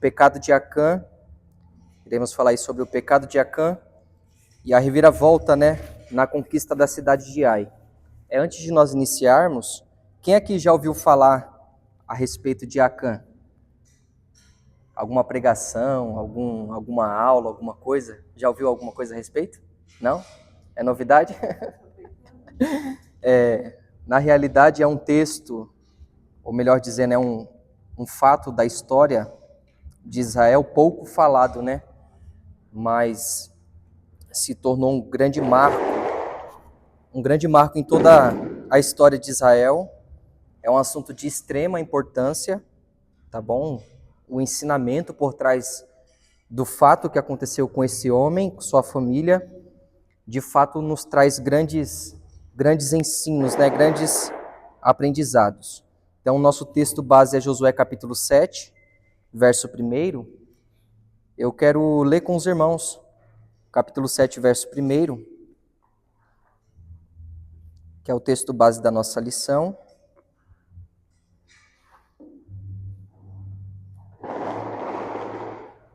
pecado de Acã. Iremos falar aí sobre o pecado de Acã e a reviravolta, na conquista da cidade de Ai. Antes de nós iniciarmos, quem aqui já ouviu falar a respeito de Acã? Alguma pregação, alguma aula, alguma coisa? Já ouviu alguma coisa a respeito? Não? É novidade? Na realidade é um texto, ou melhor dizendo, é um fato da história de Israel pouco falado, mas se tornou um grande marco em toda a história de Israel. É um assunto de extrema importância, tá bom? O ensinamento por trás do fato que aconteceu com esse homem, com sua família, de fato nos traz grandes ensinos, grandes aprendizados. Então, o nosso texto base é Josué capítulo 7, verso 1. Eu quero ler com os irmãos, capítulo 7, verso 1, que é o texto base da nossa lição.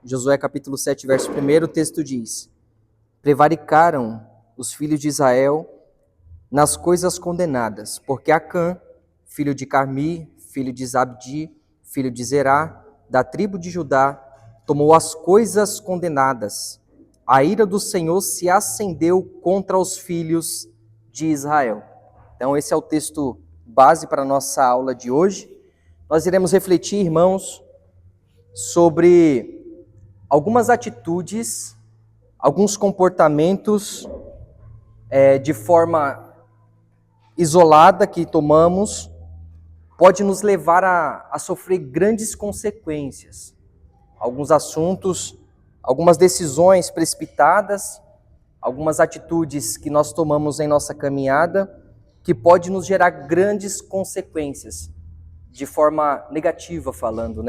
Josué capítulo 7, verso 1, o texto diz: prevaricaram os filhos de Israel nas coisas condenadas, porque Acã, filho de Carmi, filho de Zabdi, filho de Zerá, da tribo de Judá, tomou as coisas condenadas. A ira do Senhor se acendeu contra os filhos de Israel. Então esse é o texto base para a nossa aula de hoje. Nós iremos refletir, irmãos, sobre algumas atitudes, alguns comportamentos de forma isolada que tomamos, pode nos levar a sofrer grandes consequências. Alguns assuntos, algumas decisões precipitadas, algumas atitudes que nós tomamos em nossa caminhada, que pode nos gerar grandes consequências, de forma negativa falando,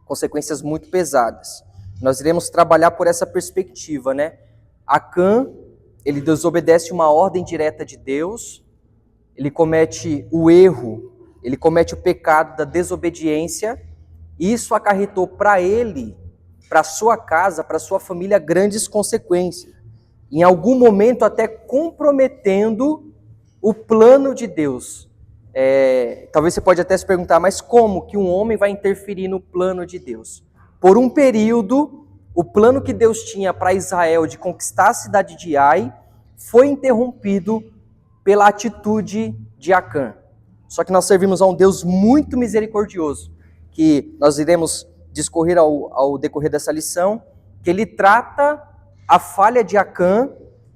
Consequências muito pesadas. Nós iremos trabalhar por essa perspectiva, Acã, ele desobedece uma ordem direta de Deus, ele comete o erro, ele comete o pecado da desobediência, e isso acarretou para ele, para sua casa, para sua família, grandes consequências. Em algum momento até comprometendo o plano de Deus. Talvez você pode até se perguntar, mas como que um homem vai interferir no plano de Deus? Por um período, o plano que Deus tinha para Israel de conquistar a cidade de Ai foi interrompido pela atitude de Acã. Só que nós servimos a um Deus muito misericordioso, que nós iremos discorrer ao decorrer dessa lição, que ele trata a falha de Acã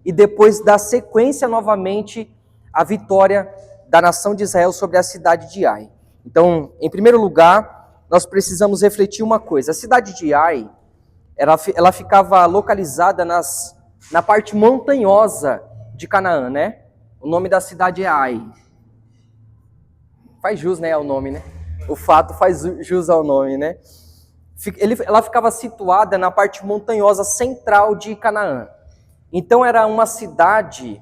e depois dá sequência novamente à vitória da nação de Israel sobre a cidade de Ai. Então, em primeiro lugar, nós precisamos refletir uma coisa. A cidade de Ai, ela ficava localizada na parte montanhosa de Canaã, O nome da cidade é Ai. Faz jus, ao nome, O fato faz jus ao nome, Ela ficava situada na parte montanhosa central de Canaã. Então, era uma cidade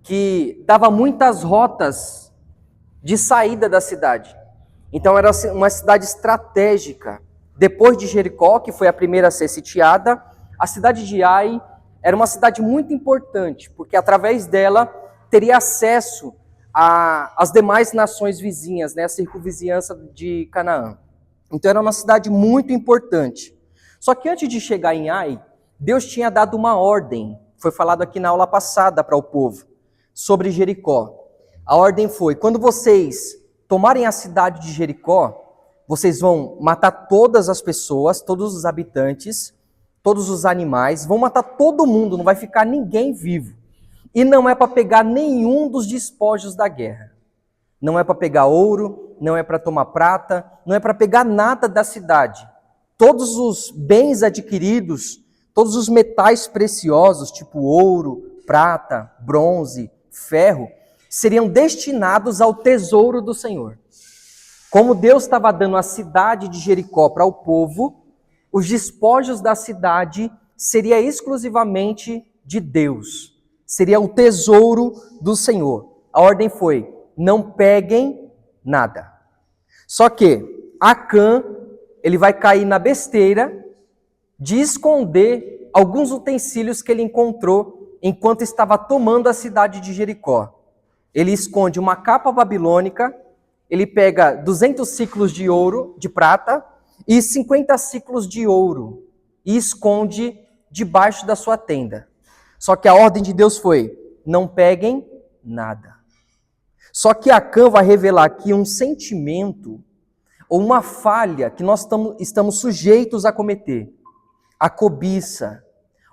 que dava muitas rotas de saída da cidade. Então era uma cidade estratégica. Depois de Jericó, que foi a primeira a ser sitiada, a cidade de Ai era uma cidade muito importante, porque através dela teria acesso às demais nações vizinhas, a circunvizinhança de Canaã. Então era uma cidade muito importante. Só que antes de chegar em Ai, Deus tinha dado uma ordem, foi falado aqui na aula passada para o povo, sobre Jericó. A ordem foi: quando vocês tomarem a cidade de Jericó, vocês vão matar todas as pessoas, todos os habitantes, todos os animais, vão matar todo mundo, não vai ficar ninguém vivo. E não é para pegar nenhum dos despojos da guerra. Não é para pegar ouro, não é para tomar prata, não é para pegar nada da cidade. Todos os bens adquiridos, todos os metais preciosos, tipo ouro, prata, bronze, ferro, seriam destinados ao tesouro do Senhor. Como Deus estava dando a cidade de Jericó para o povo, os despojos da cidade seria exclusivamente de Deus. Seria o tesouro do Senhor. A ordem foi: não peguem nada. Só que Acã, ele vai cair na besteira de esconder alguns utensílios que ele encontrou enquanto estava tomando a cidade de Jericó. Ele esconde uma capa babilônica, ele pega 200 ciclos de ouro, de prata, e 50 ciclos de ouro, e esconde debaixo da sua tenda. Só que a ordem de Deus foi: não peguem nada. Só que Acã vai revelar aqui um sentimento ou uma falha que nós estamos sujeitos a cometer. A cobiça,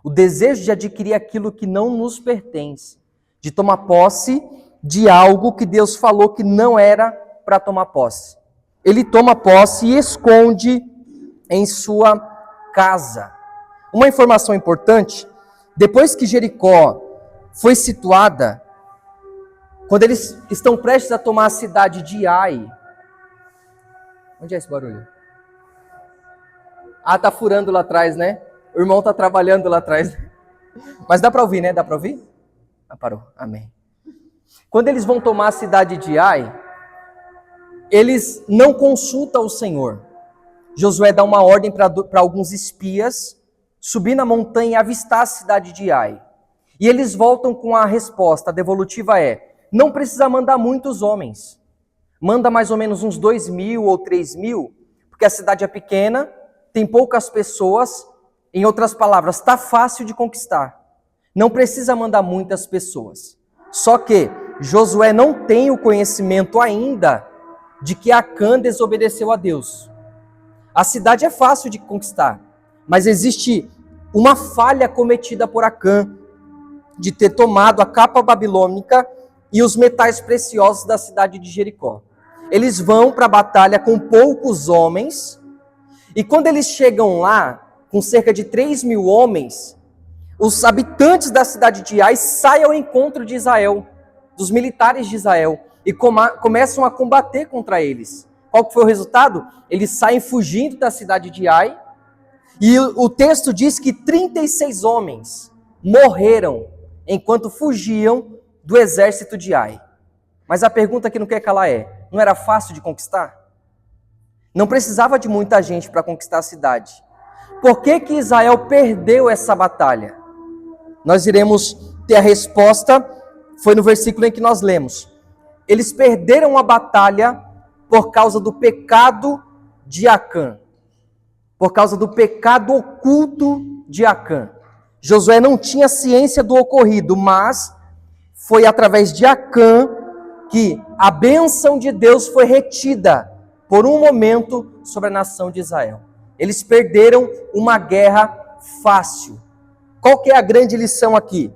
o desejo de adquirir aquilo que não nos pertence, de tomar posse de algo que Deus falou que não era para tomar posse. Ele toma posse e esconde em sua casa. Uma informação importante: depois que Jericó foi situada, quando eles estão prestes a tomar a cidade de Ai. Onde é esse barulho? Ah, tá furando lá atrás, né? O irmão tá trabalhando lá atrás. Mas dá para ouvir, né? Dá para ouvir? Ah, parou. Amém. Quando eles vão tomar a cidade de Ai, eles não consultam o Senhor. Josué dá uma ordem para alguns espias subir na montanha e avistar a cidade de Ai. E eles voltam com a resposta, a devolutiva é: não precisa mandar muitos homens. Manda mais ou menos uns 2.000 ou 3.000, porque a cidade é pequena, tem poucas pessoas. Em outras palavras, está fácil de conquistar. Não precisa mandar muitas pessoas. Só que Josué não tem o conhecimento ainda de que Acã desobedeceu a Deus. A cidade é fácil de conquistar, mas existe uma falha cometida por Acã de ter tomado a capa babilônica e os metais preciosos da cidade de Jericó. Eles vão para a batalha com poucos homens, e quando eles chegam lá, com cerca de 3.000 homens, os habitantes da cidade de Ai saem ao encontro de Israel, dos militares de Israel, e começam a combater contra eles. Qual que foi o resultado? Eles saem fugindo da cidade de Ai, e o texto diz que 36 homens morreram enquanto fugiam do exército de Ai. Mas a pergunta que não quer calar é: não era fácil de conquistar? Não precisava de muita gente para conquistar a cidade. Por que que Israel perdeu essa batalha? Nós iremos ter a resposta, foi no versículo em que nós lemos. Eles perderam a batalha por causa do pecado de Acã. Por causa do pecado oculto de Acã. Josué não tinha ciência do ocorrido, mas foi através de Acã que a bênção de Deus foi retida por um momento sobre a nação de Israel. Eles perderam uma guerra fácil. Qual que é a grande lição aqui?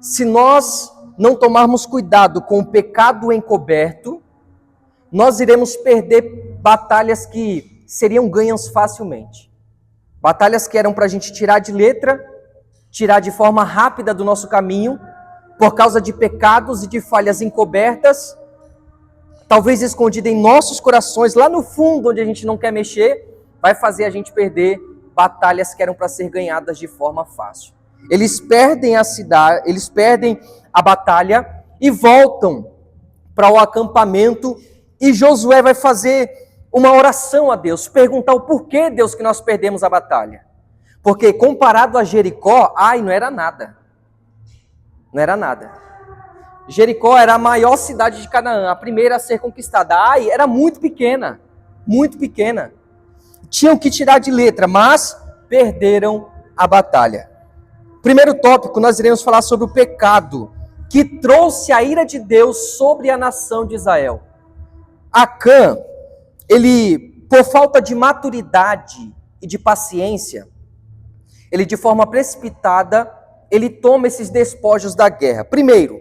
Se nós não tomarmos cuidado com o pecado encoberto, nós iremos perder batalhas que seriam ganhas facilmente. Batalhas que eram para a gente tirar de letra, tirar de forma rápida do nosso caminho, por causa de pecados e de falhas encobertas, talvez escondida em nossos corações, lá no fundo onde a gente não quer mexer, vai fazer a gente perder batalhas que eram para ser ganhadas de forma fácil. Eles perdem a cidade, eles perdem a batalha e voltam para o acampamento, e Josué vai fazer uma oração a Deus, perguntar o porquê, Deus, que nós perdemos a batalha. Porque comparado a Jericó, Ai não era nada. Não era nada. Jericó era a maior cidade de Canaã, a primeira a ser conquistada. Ai era muito pequena, muito pequena. Tinham que tirar de letra, mas perderam a batalha. Primeiro tópico, nós iremos falar sobre o pecado que trouxe a ira de Deus sobre a nação de Israel. Acã, ele, por falta de maturidade e de paciência, ele de forma precipitada, ele toma esses despojos da guerra. Primeiro,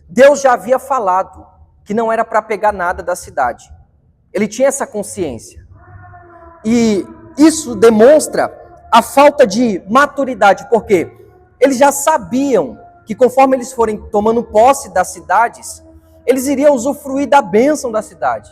Deus já havia falado que não era para pegar nada da cidade. Ele tinha essa consciência. E isso demonstra a falta de maturidade, porque eles já sabiam que conforme eles forem tomando posse das cidades, eles iriam usufruir da bênção da cidade.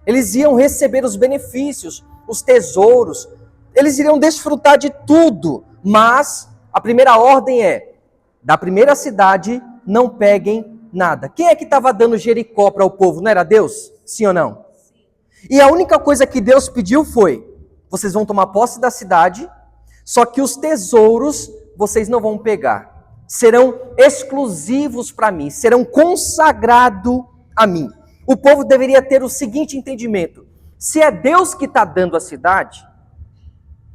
Eles iam receber os benefícios, os tesouros, eles iriam desfrutar de tudo, mas a primeira ordem é: da primeira cidade não peguem nada. Quem é que estava dando Jericó para o povo? Não era Deus? Sim ou não? E a única coisa que Deus pediu foi: vocês vão tomar posse da cidade, só que os tesouros vocês não vão pegar. Serão exclusivos para mim, serão consagrados a mim. O povo deveria ter o seguinte entendimento: se é Deus que está dando a cidade,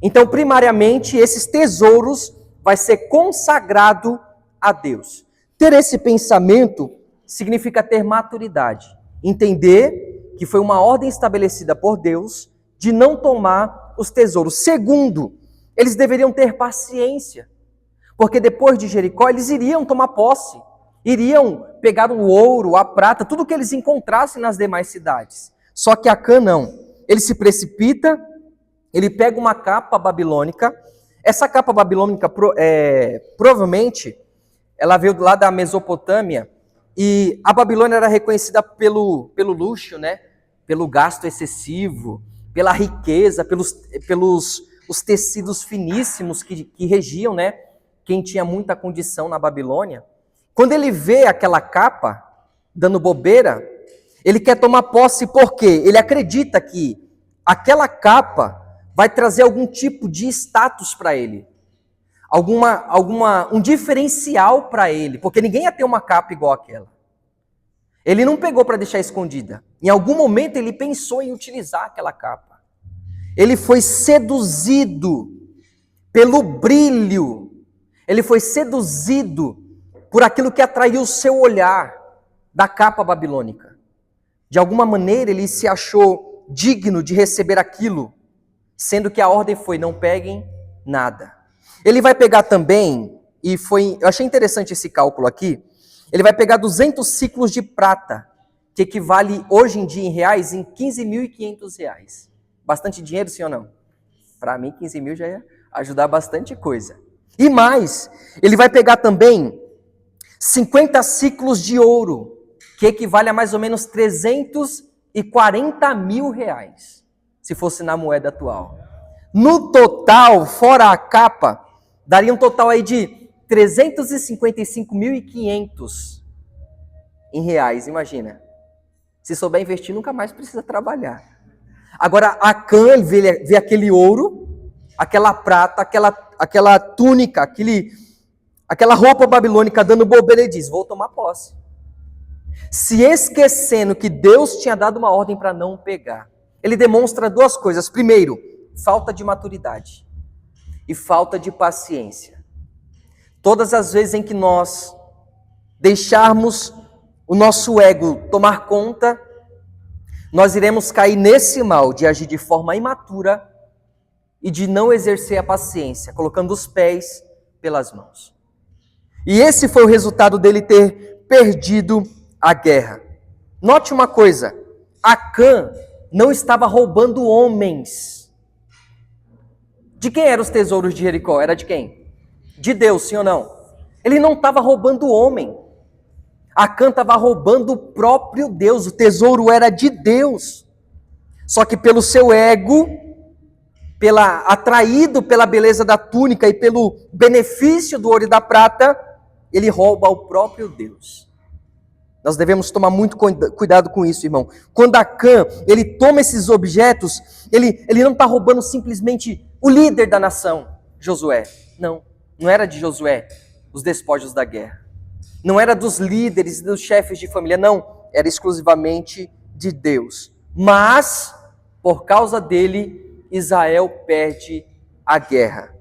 então primariamente esses tesouros vai ser consagrado a Deus. Ter esse pensamento significa ter maturidade, entender que foi uma ordem estabelecida por Deus de não tomar os tesouros. Segundo, eles deveriam ter paciência, porque depois de Jericó eles iriam tomar posse, iriam pegar o ouro, a prata, tudo que eles encontrassem nas demais cidades. Só que Acã não, ele se precipita, ele pega uma capa babilônica. Essa capa babilônica provavelmente ela veio lá da Mesopotâmia, e a Babilônia era reconhecida pelo luxo, né? Pelo gasto excessivo, pela riqueza, pelos os tecidos finíssimos que regiam, né? Quem tinha muita condição na Babilônia. Quando ele vê aquela capa dando bobeira, ele quer tomar posse porque ele acredita que aquela capa vai trazer algum tipo de status para ele. Um diferencial para ele, porque ninguém ia ter uma capa igual aquela. Ele não pegou para deixar escondida. Em algum momento ele pensou em utilizar aquela capa. Ele foi seduzido pelo brilho. Ele foi seduzido por aquilo que atraiu o seu olhar da capa babilônica. De alguma maneira ele se achou digno de receber aquilo, sendo que a ordem foi: não peguem nada. Ele vai pegar também, eu achei interessante esse cálculo aqui, ele vai pegar 200 ciclos de prata, que equivale hoje em dia em reais em 15.500 reais. Bastante dinheiro, sim ou não? Para mim, 15 mil já ia ajudar bastante coisa. E mais, ele vai pegar também 50 ciclos de ouro, que equivale a mais ou menos 340 mil reais, se fosse na moeda atual. No total, fora a capa, daria um total aí de 355.500 em reais, imagina. Se souber investir, nunca mais precisa trabalhar. Agora, Acã, ele vê aquele ouro, aquela prata, aquela túnica, aquela roupa babilônica dando bobeira, ele diz: vou tomar posse. Se esquecendo que Deus tinha dado uma ordem para não pegar. Ele demonstra duas coisas. Primeiro, falta de maturidade e falta de paciência. Todas as vezes em que nós deixarmos o nosso ego tomar conta, nós iremos cair nesse mal de agir de forma imatura e de não exercer a paciência, colocando os pés pelas mãos. E esse foi o resultado dele ter perdido a guerra. Note uma coisa: Acã não estava roubando homens. De quem eram os tesouros de Jericó? Era de quem? De Deus, sim ou não? Ele não estava roubando homem. Acã estava roubando o próprio Deus. O tesouro era de Deus. Só que pelo seu ego, atraído pela beleza da túnica e pelo benefício do ouro e da prata, ele rouba o próprio Deus. Nós devemos tomar muito cuidado com isso, irmão. Quando Acã, ele toma esses objetos, ele não está roubando simplesmente o líder da nação, Josué. Não era de Josué os despojos da guerra. Não era dos líderes e dos chefes de família, não. Era exclusivamente de Deus. Mas, por causa dele, Israel perde a guerra.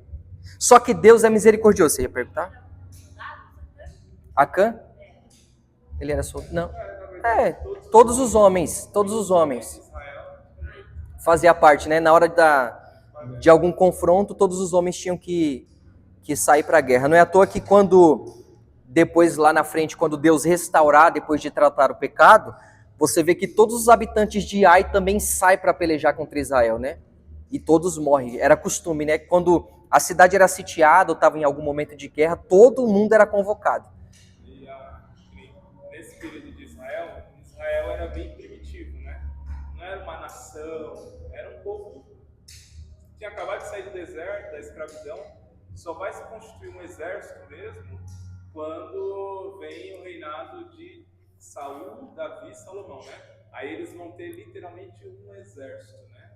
Só que Deus é misericordioso. Você ia perguntar? Acã? Ele era solto? Não. Todos os homens fazia parte, né? Na hora de algum confronto, todos os homens tinham que sair para a guerra. Não é à toa que depois lá na frente, quando Deus restaurar, depois de tratar o pecado, você vê que todos os habitantes de Ai também saem para pelejar contra Israel, né? E todos morrem. Era costume, né? Quando a cidade era sitiada ou estava em algum momento de guerra, todo mundo era convocado. Nesse período de Israel era bem primitivo, né? Não era uma nação, era um povo que tinha acabado de sair do deserto, da escravidão. Só vai se constituir um exército mesmo quando vem o reinado de Saul, Davi e Salomão, né? Aí eles vão ter literalmente um exército, né?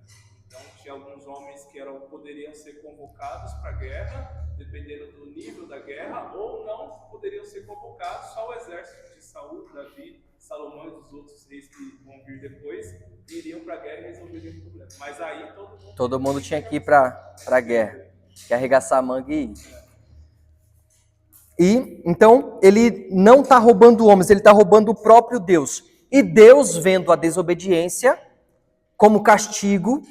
Então tinha alguns homens que poderiam ser convocados para a guerra, dependendo do nível da guerra, ou não poderiam ser convocados. Só o exército de Saul, Davi, Salomão e dos outros reis que vão vir depois iriam para a guerra e resolveriam o problema. Mas aí todo mundo tinha que ir para a guerra, que arregaçar a manga e ir. E então ele não está roubando homens, ele está roubando o próprio Deus. E Deus, vendo a desobediência como castigo,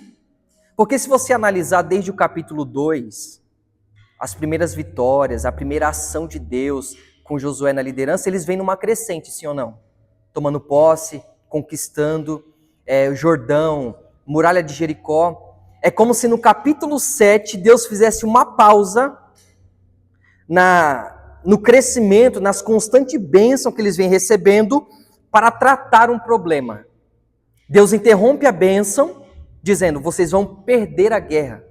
porque se você analisar desde o capítulo 2, as primeiras vitórias, a primeira ação de Deus com Josué na liderança, eles vêm numa crescente, sim ou não? Tomando posse, conquistando o Jordão, muralha de Jericó. É como se no capítulo 7 Deus fizesse uma pausa no crescimento, nas constantes bênçãos que eles vêm recebendo para tratar um problema. Deus interrompe a bênção, dizendo, vocês vão perder a guerra.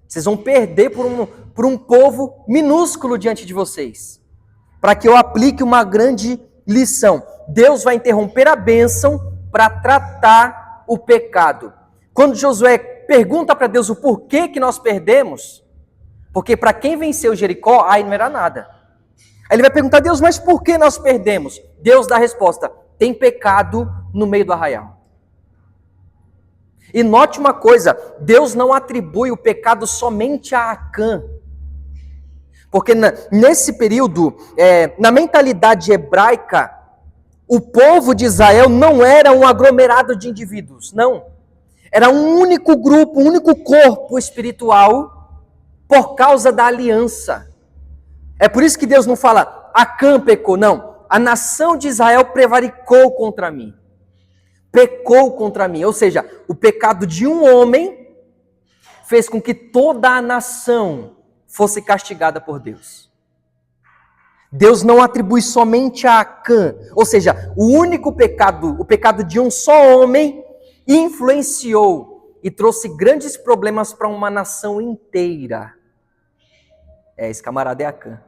Vocês vão perder por um povo minúsculo diante de vocês. Para que eu aplique uma grande lição. Deus vai interromper a bênção para tratar o pecado. Quando Josué pergunta para Deus o porquê que nós perdemos, porque para quem venceu Jericó, aí não era nada. Aí ele vai perguntar a Deus, mas por que nós perdemos? Deus dá a resposta, tem pecado no meio do arraial. E note uma coisa, Deus não atribui o pecado somente a Acã. Porque nesse período, na mentalidade hebraica, o povo de Israel não era um aglomerado de indivíduos, não. Era um único grupo, um único corpo espiritual por causa da aliança. É por isso que Deus não fala, Acã pecou, não. A nação de Israel prevaricou contra mim. Pecou contra mim, ou seja, o pecado de um homem fez com que toda a nação fosse castigada por Deus. Deus não atribui somente a Acã, ou seja, o único pecado, o pecado de um só homem, influenciou e trouxe grandes problemas para uma nação inteira. Esse camarada é Acã.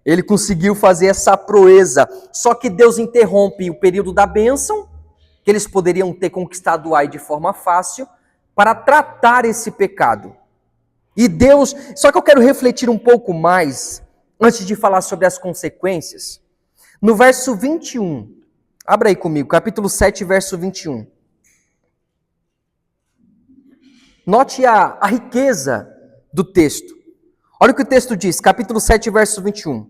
Ele conseguiu fazer essa proeza, só que Deus interrompe o período da bênção, que eles poderiam ter conquistado Ai de forma fácil, para tratar esse pecado. E Deus, só que eu quero refletir um pouco mais, antes de falar sobre as consequências. No verso 21, abra aí comigo, capítulo 7, verso 21. Note a riqueza do texto. Olha o que o texto diz, capítulo 7, verso 21.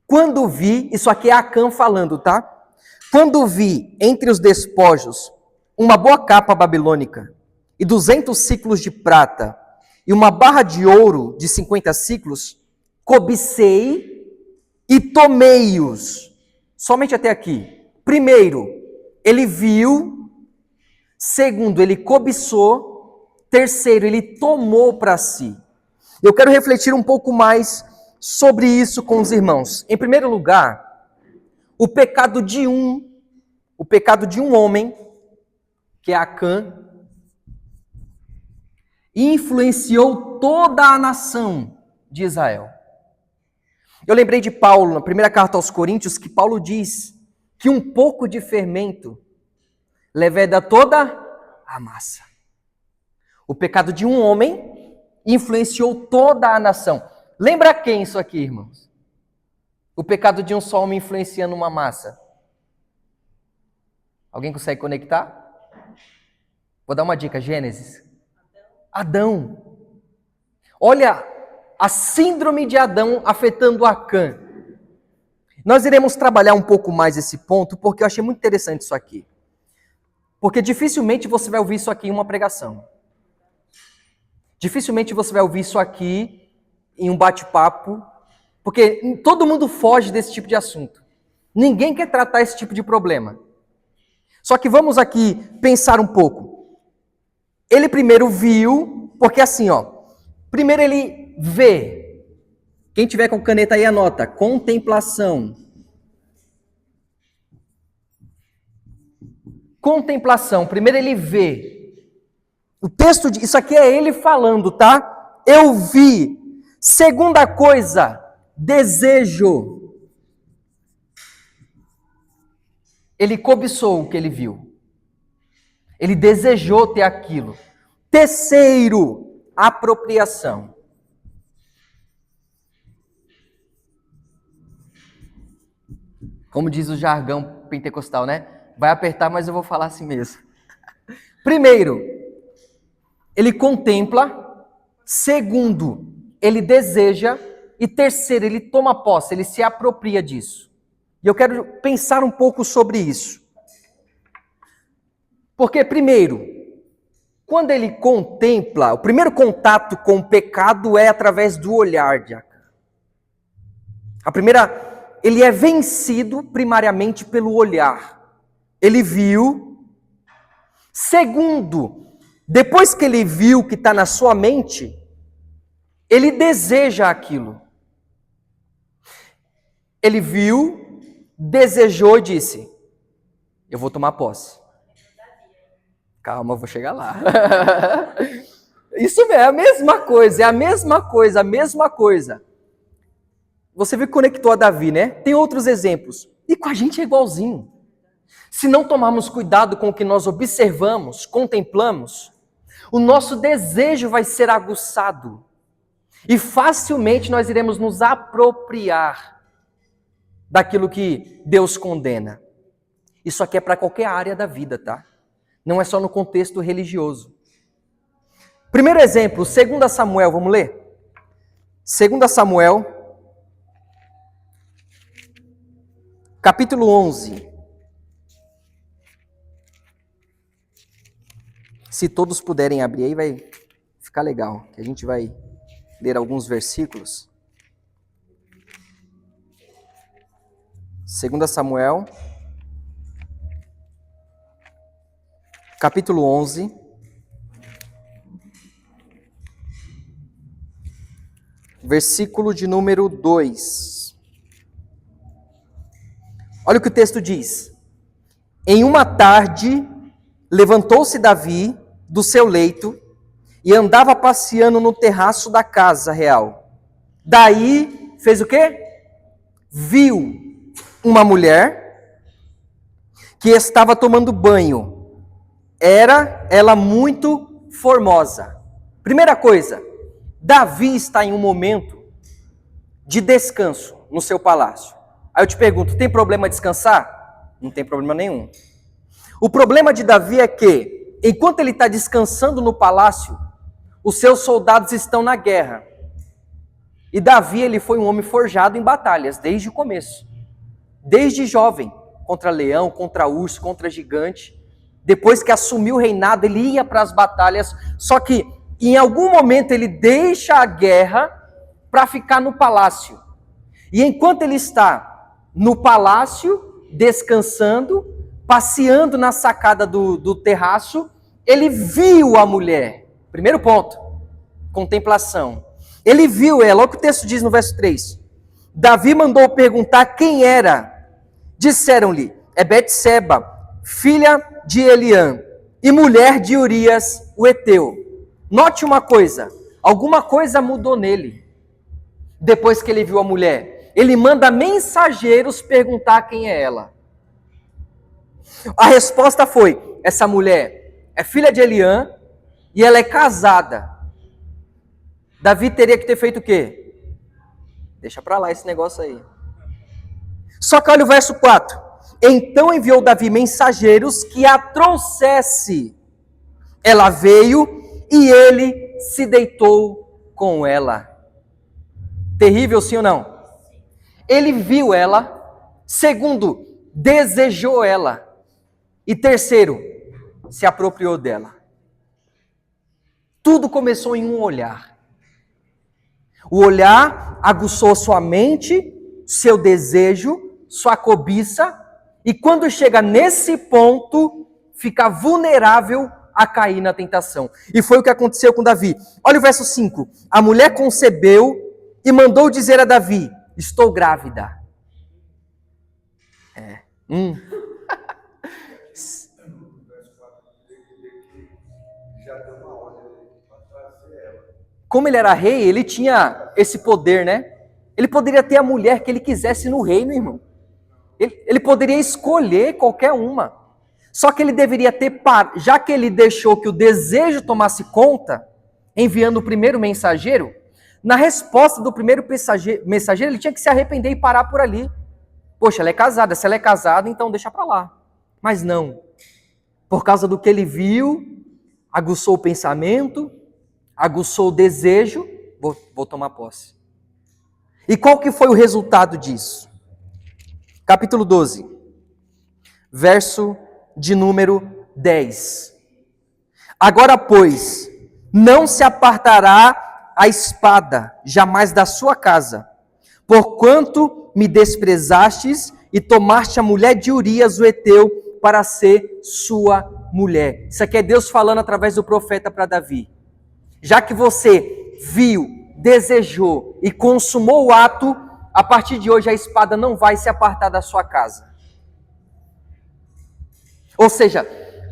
Quando vi, isso aqui é Acã falando, tá? Quando vi entre os despojos uma boa capa babilônica e 200 ciclos de prata e uma barra de ouro de 50 ciclos, cobicei e tomei-os. Somente até aqui. Primeiro, ele viu. Segundo, ele cobiçou. Terceiro, ele tomou para si. Eu quero refletir um pouco mais sobre isso com os irmãos. Em primeiro lugar, o pecado de um homem, que é Acã, influenciou toda a nação de Israel. Eu lembrei de Paulo, na primeira carta aos Coríntios, que Paulo diz que um pouco de fermento leveda toda a massa. O pecado de um homem influenciou toda a nação. Lembra quem isso aqui, irmãos? O pecado de um só homem influenciando uma massa. Alguém consegue conectar? Vou dar uma dica, Gênesis. Adão. Olha a síndrome de Adão afetando Acã. Nós iremos trabalhar um pouco mais esse ponto, porque eu achei muito interessante isso aqui. Porque dificilmente você vai ouvir isso aqui em uma pregação. Dificilmente você vai ouvir isso aqui em um bate-papo, porque todo mundo foge desse tipo de assunto. Ninguém quer tratar esse tipo de problema. Só que vamos aqui pensar um pouco. Ele primeiro viu, porque assim, primeiro ele vê. Quem tiver com caneta aí anota, contemplação. Contemplação, primeiro ele vê. O texto, isso aqui é ele falando, tá? Eu vi. Segunda coisa, desejo. Ele cobiçou o que ele viu. Ele desejou ter aquilo. Terceiro, apropriação. Como diz o jargão pentecostal, né? Vai apertar, mas eu vou falar assim mesmo. Primeiro, ele contempla. Segundo, ele deseja. E terceiro, ele toma posse, ele se apropria disso. E eu quero pensar um pouco sobre isso. Porque, primeiro, quando ele contempla, o primeiro contato com o pecado é através do olhar de Acã. Ele é vencido primariamente pelo olhar. Ele viu. Segundo, depois que ele viu o que está na sua mente, ele deseja aquilo. Ele viu, desejou e disse: eu vou tomar posse. Calma, eu vou chegar lá. Isso mesmo, é a mesma coisa. Você viu que conectou a Davi, né? Tem outros exemplos. E com a gente é igualzinho. Se não tomarmos cuidado com o que nós observamos, contemplamos, o nosso desejo vai ser aguçado. E facilmente nós iremos nos apropriar daquilo que Deus condena. Isso aqui é para qualquer área da vida, tá? Não é só no contexto religioso. Primeiro exemplo, 2 Samuel, vamos ler? 2 Samuel, capítulo 11. Se todos puderem abrir aí, vai ficar legal, que a gente vai ler alguns versículos. 2 Samuel, capítulo 11, versículo de número 2. Olha o que o texto diz. Em uma tarde, levantou-se Davi do seu leito e andava passeando no terraço da casa real. Daí, fez o quê? Viu uma mulher que estava tomando banho. Era ela muito formosa. Primeira coisa, Davi está em um momento de descanso no seu palácio. Aí eu te pergunto, tem problema descansar? Não tem problema nenhum. O problema de Davi é que, enquanto ele está descansando no palácio, os seus soldados estão na guerra. E Davi, ele foi um homem forjado em batalhas, desde o começo. Desde jovem, contra leão, contra urso, contra gigante. Depois que assumiu o reinado, ele ia para as batalhas. Só que, em algum momento, ele deixa a guerra para ficar no palácio. E enquanto ele está no palácio, descansando, passeando na sacada do terraço, ele viu a mulher. Primeiro ponto, contemplação. Ele viu ela, olha o que o texto diz no verso 3. Davi mandou perguntar quem era. Disseram-lhe, é Betseba, filha de Eliã, e mulher de Urias, o Eteu. Note uma coisa, alguma coisa mudou nele. Depois que ele viu a mulher, ele manda mensageiros perguntar quem é ela. A resposta foi, essa mulher é filha de Eliã e ela é casada. Davi teria que ter feito o quê? Deixa pra lá esse negócio aí. Só que olha o verso 4. Então enviou Davi mensageiros que a trouxesse. Ela veio e ele se deitou com ela. Terrível, sim ou não? Ele viu ela. Segundo, desejou ela. E terceiro, se apropriou dela. Tudo começou em um olhar. O olhar aguçou sua mente, seu desejo, sua cobiça, e quando chega nesse ponto, fica vulnerável a cair na tentação. E foi o que aconteceu com Davi. Olha o verso 5. A mulher concebeu e mandou dizer a Davi, estou grávida. Como ele era rei, ele tinha esse poder, né? Ele poderia ter a mulher que ele quisesse no reino, irmão. Ele poderia escolher qualquer uma. Só que ele deveria ter, já que ele deixou que o desejo tomasse conta, enviando o primeiro mensageiro, na resposta do primeiro mensageiro, ele tinha que se arrepender e parar por ali. Poxa, ela é casada, se ela é casada, então deixa pra lá. Mas não. Por causa do que ele viu, aguçou o pensamento, aguçou o desejo, vou tomar posse. E qual que foi o resultado disso? Capítulo 12, verso de número 10. Agora, pois, não se apartará a espada jamais da sua casa, porquanto me desprezastes e tomaste a mulher de Urias, o heteu, para ser sua mulher. Isso aqui é Deus falando através do profeta para Davi. Já que você viu, desejou e consumou o ato, a partir de hoje a espada não vai se apartar da sua casa. Ou seja,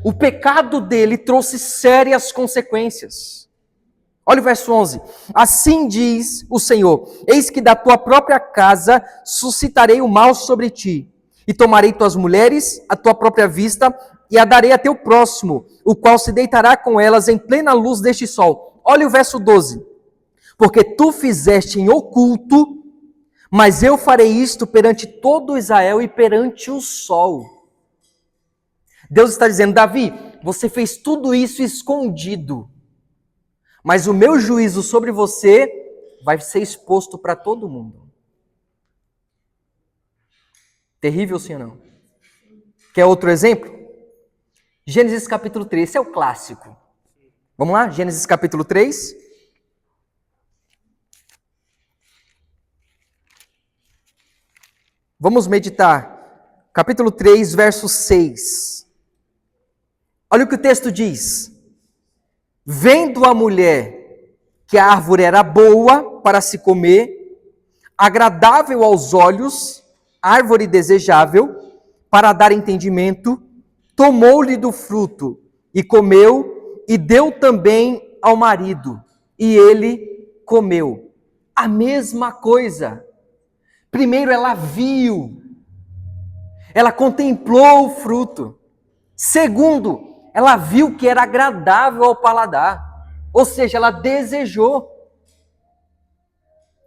o pecado dele trouxe sérias consequências. Olha o verso 11. Assim diz o Senhor: eis que da tua própria casa suscitarei o mal sobre ti, e tomarei tuas mulheres à tua própria vista, e a darei a teu próximo, o qual se deitará com elas em plena luz deste sol. Olha o verso 12. Porque tu fizeste em oculto, mas eu farei isto perante todo Israel e perante o sol. Deus está dizendo: Davi, você fez tudo isso escondido, mas o meu juízo sobre você vai ser exposto para todo mundo. Terrível, sim ou não? Quer outro exemplo? Gênesis capítulo 3, esse é o clássico. Vamos lá? Gênesis capítulo 3. Vamos meditar. Capítulo 3, verso 6. Olha o que o texto diz. Vendo a mulher que a árvore era boa para se comer, agradável aos olhos, árvore desejável, para dar entendimento, tomou-lhe do fruto e comeu, e deu também ao marido, e ele comeu. A mesma coisa. Primeiro ela viu, ela contemplou o fruto. Segundo, ela viu que era agradável ao paladar, ou seja, ela desejou.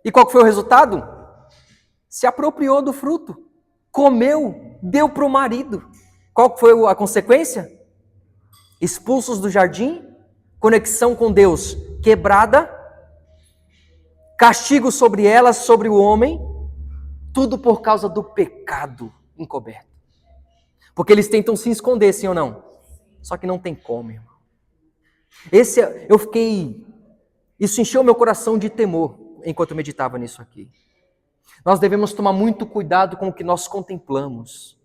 E qual foi o resultado? Se apropriou do fruto, comeu, deu para o marido. Qual foi a consequência? Expulsos do jardim, conexão com Deus quebrada, castigo sobre ela, sobre o homem, tudo por causa do pecado encoberto. Porque eles tentam se esconder, sim ou não? Só que não tem como, irmão. Isso encheu meu coração de temor enquanto eu meditava nisso aqui. Nós devemos tomar muito cuidado com o que nós contemplamos,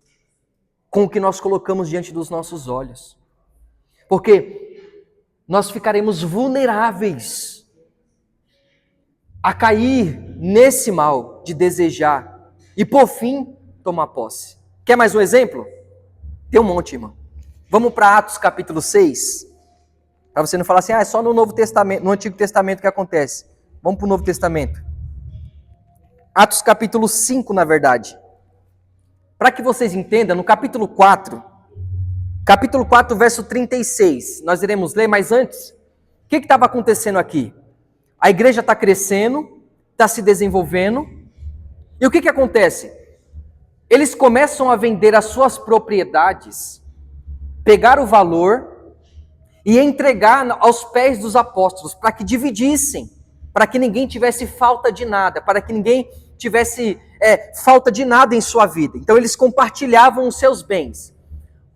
com o que nós colocamos diante dos nossos olhos. Porque nós ficaremos vulneráveis a cair nesse mal de desejar e, por fim, tomar posse. Quer mais um exemplo? Tem um monte, irmão. Vamos para Atos capítulo 6, para você não falar assim, é só no Novo Testamento, no Antigo Testamento que acontece. Vamos para o Novo Testamento. Atos capítulo 5, na verdade. Para que vocês entendam, no capítulo 4, verso 36, nós iremos ler, mas antes, o que estava acontecendo aqui? A igreja está crescendo, está se desenvolvendo, e o que acontece? Eles começam a vender as suas propriedades, pegar o valor e entregar aos pés dos apóstolos, para que dividissem, para que ninguém tivesse falta de nada, para que ninguém tivesse falta de nada em sua vida. Então eles compartilhavam os seus bens.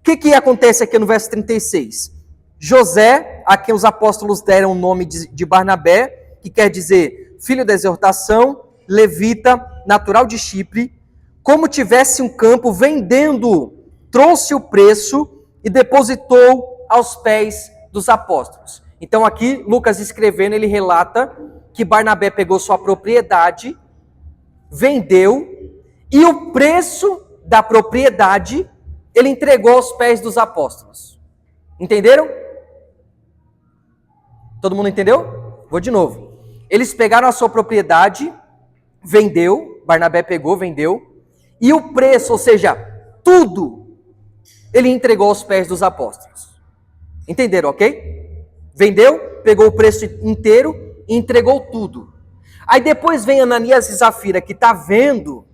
O que acontece aqui no verso 36? José, a quem os apóstolos deram o nome de Barnabé, que quer dizer filho da exortação, levita, natural de Chipre, como tivesse um campo, vendendo, trouxe o preço e depositou aos pés dos apóstolos. Então aqui, Lucas escrevendo, ele relata que Barnabé pegou sua propriedade, vendeu, e o preço da propriedade ele entregou aos pés dos apóstolos. Entenderam? Todo mundo entendeu? Vou de novo. Eles pegaram a sua propriedade, vendeu, Barnabé pegou, vendeu, e o preço, ou seja, tudo, ele entregou aos pés dos apóstolos. Entenderam, ok? Vendeu, pegou o preço inteiro e entregou tudo. Aí depois vem Ananias e Zafira, que está vendo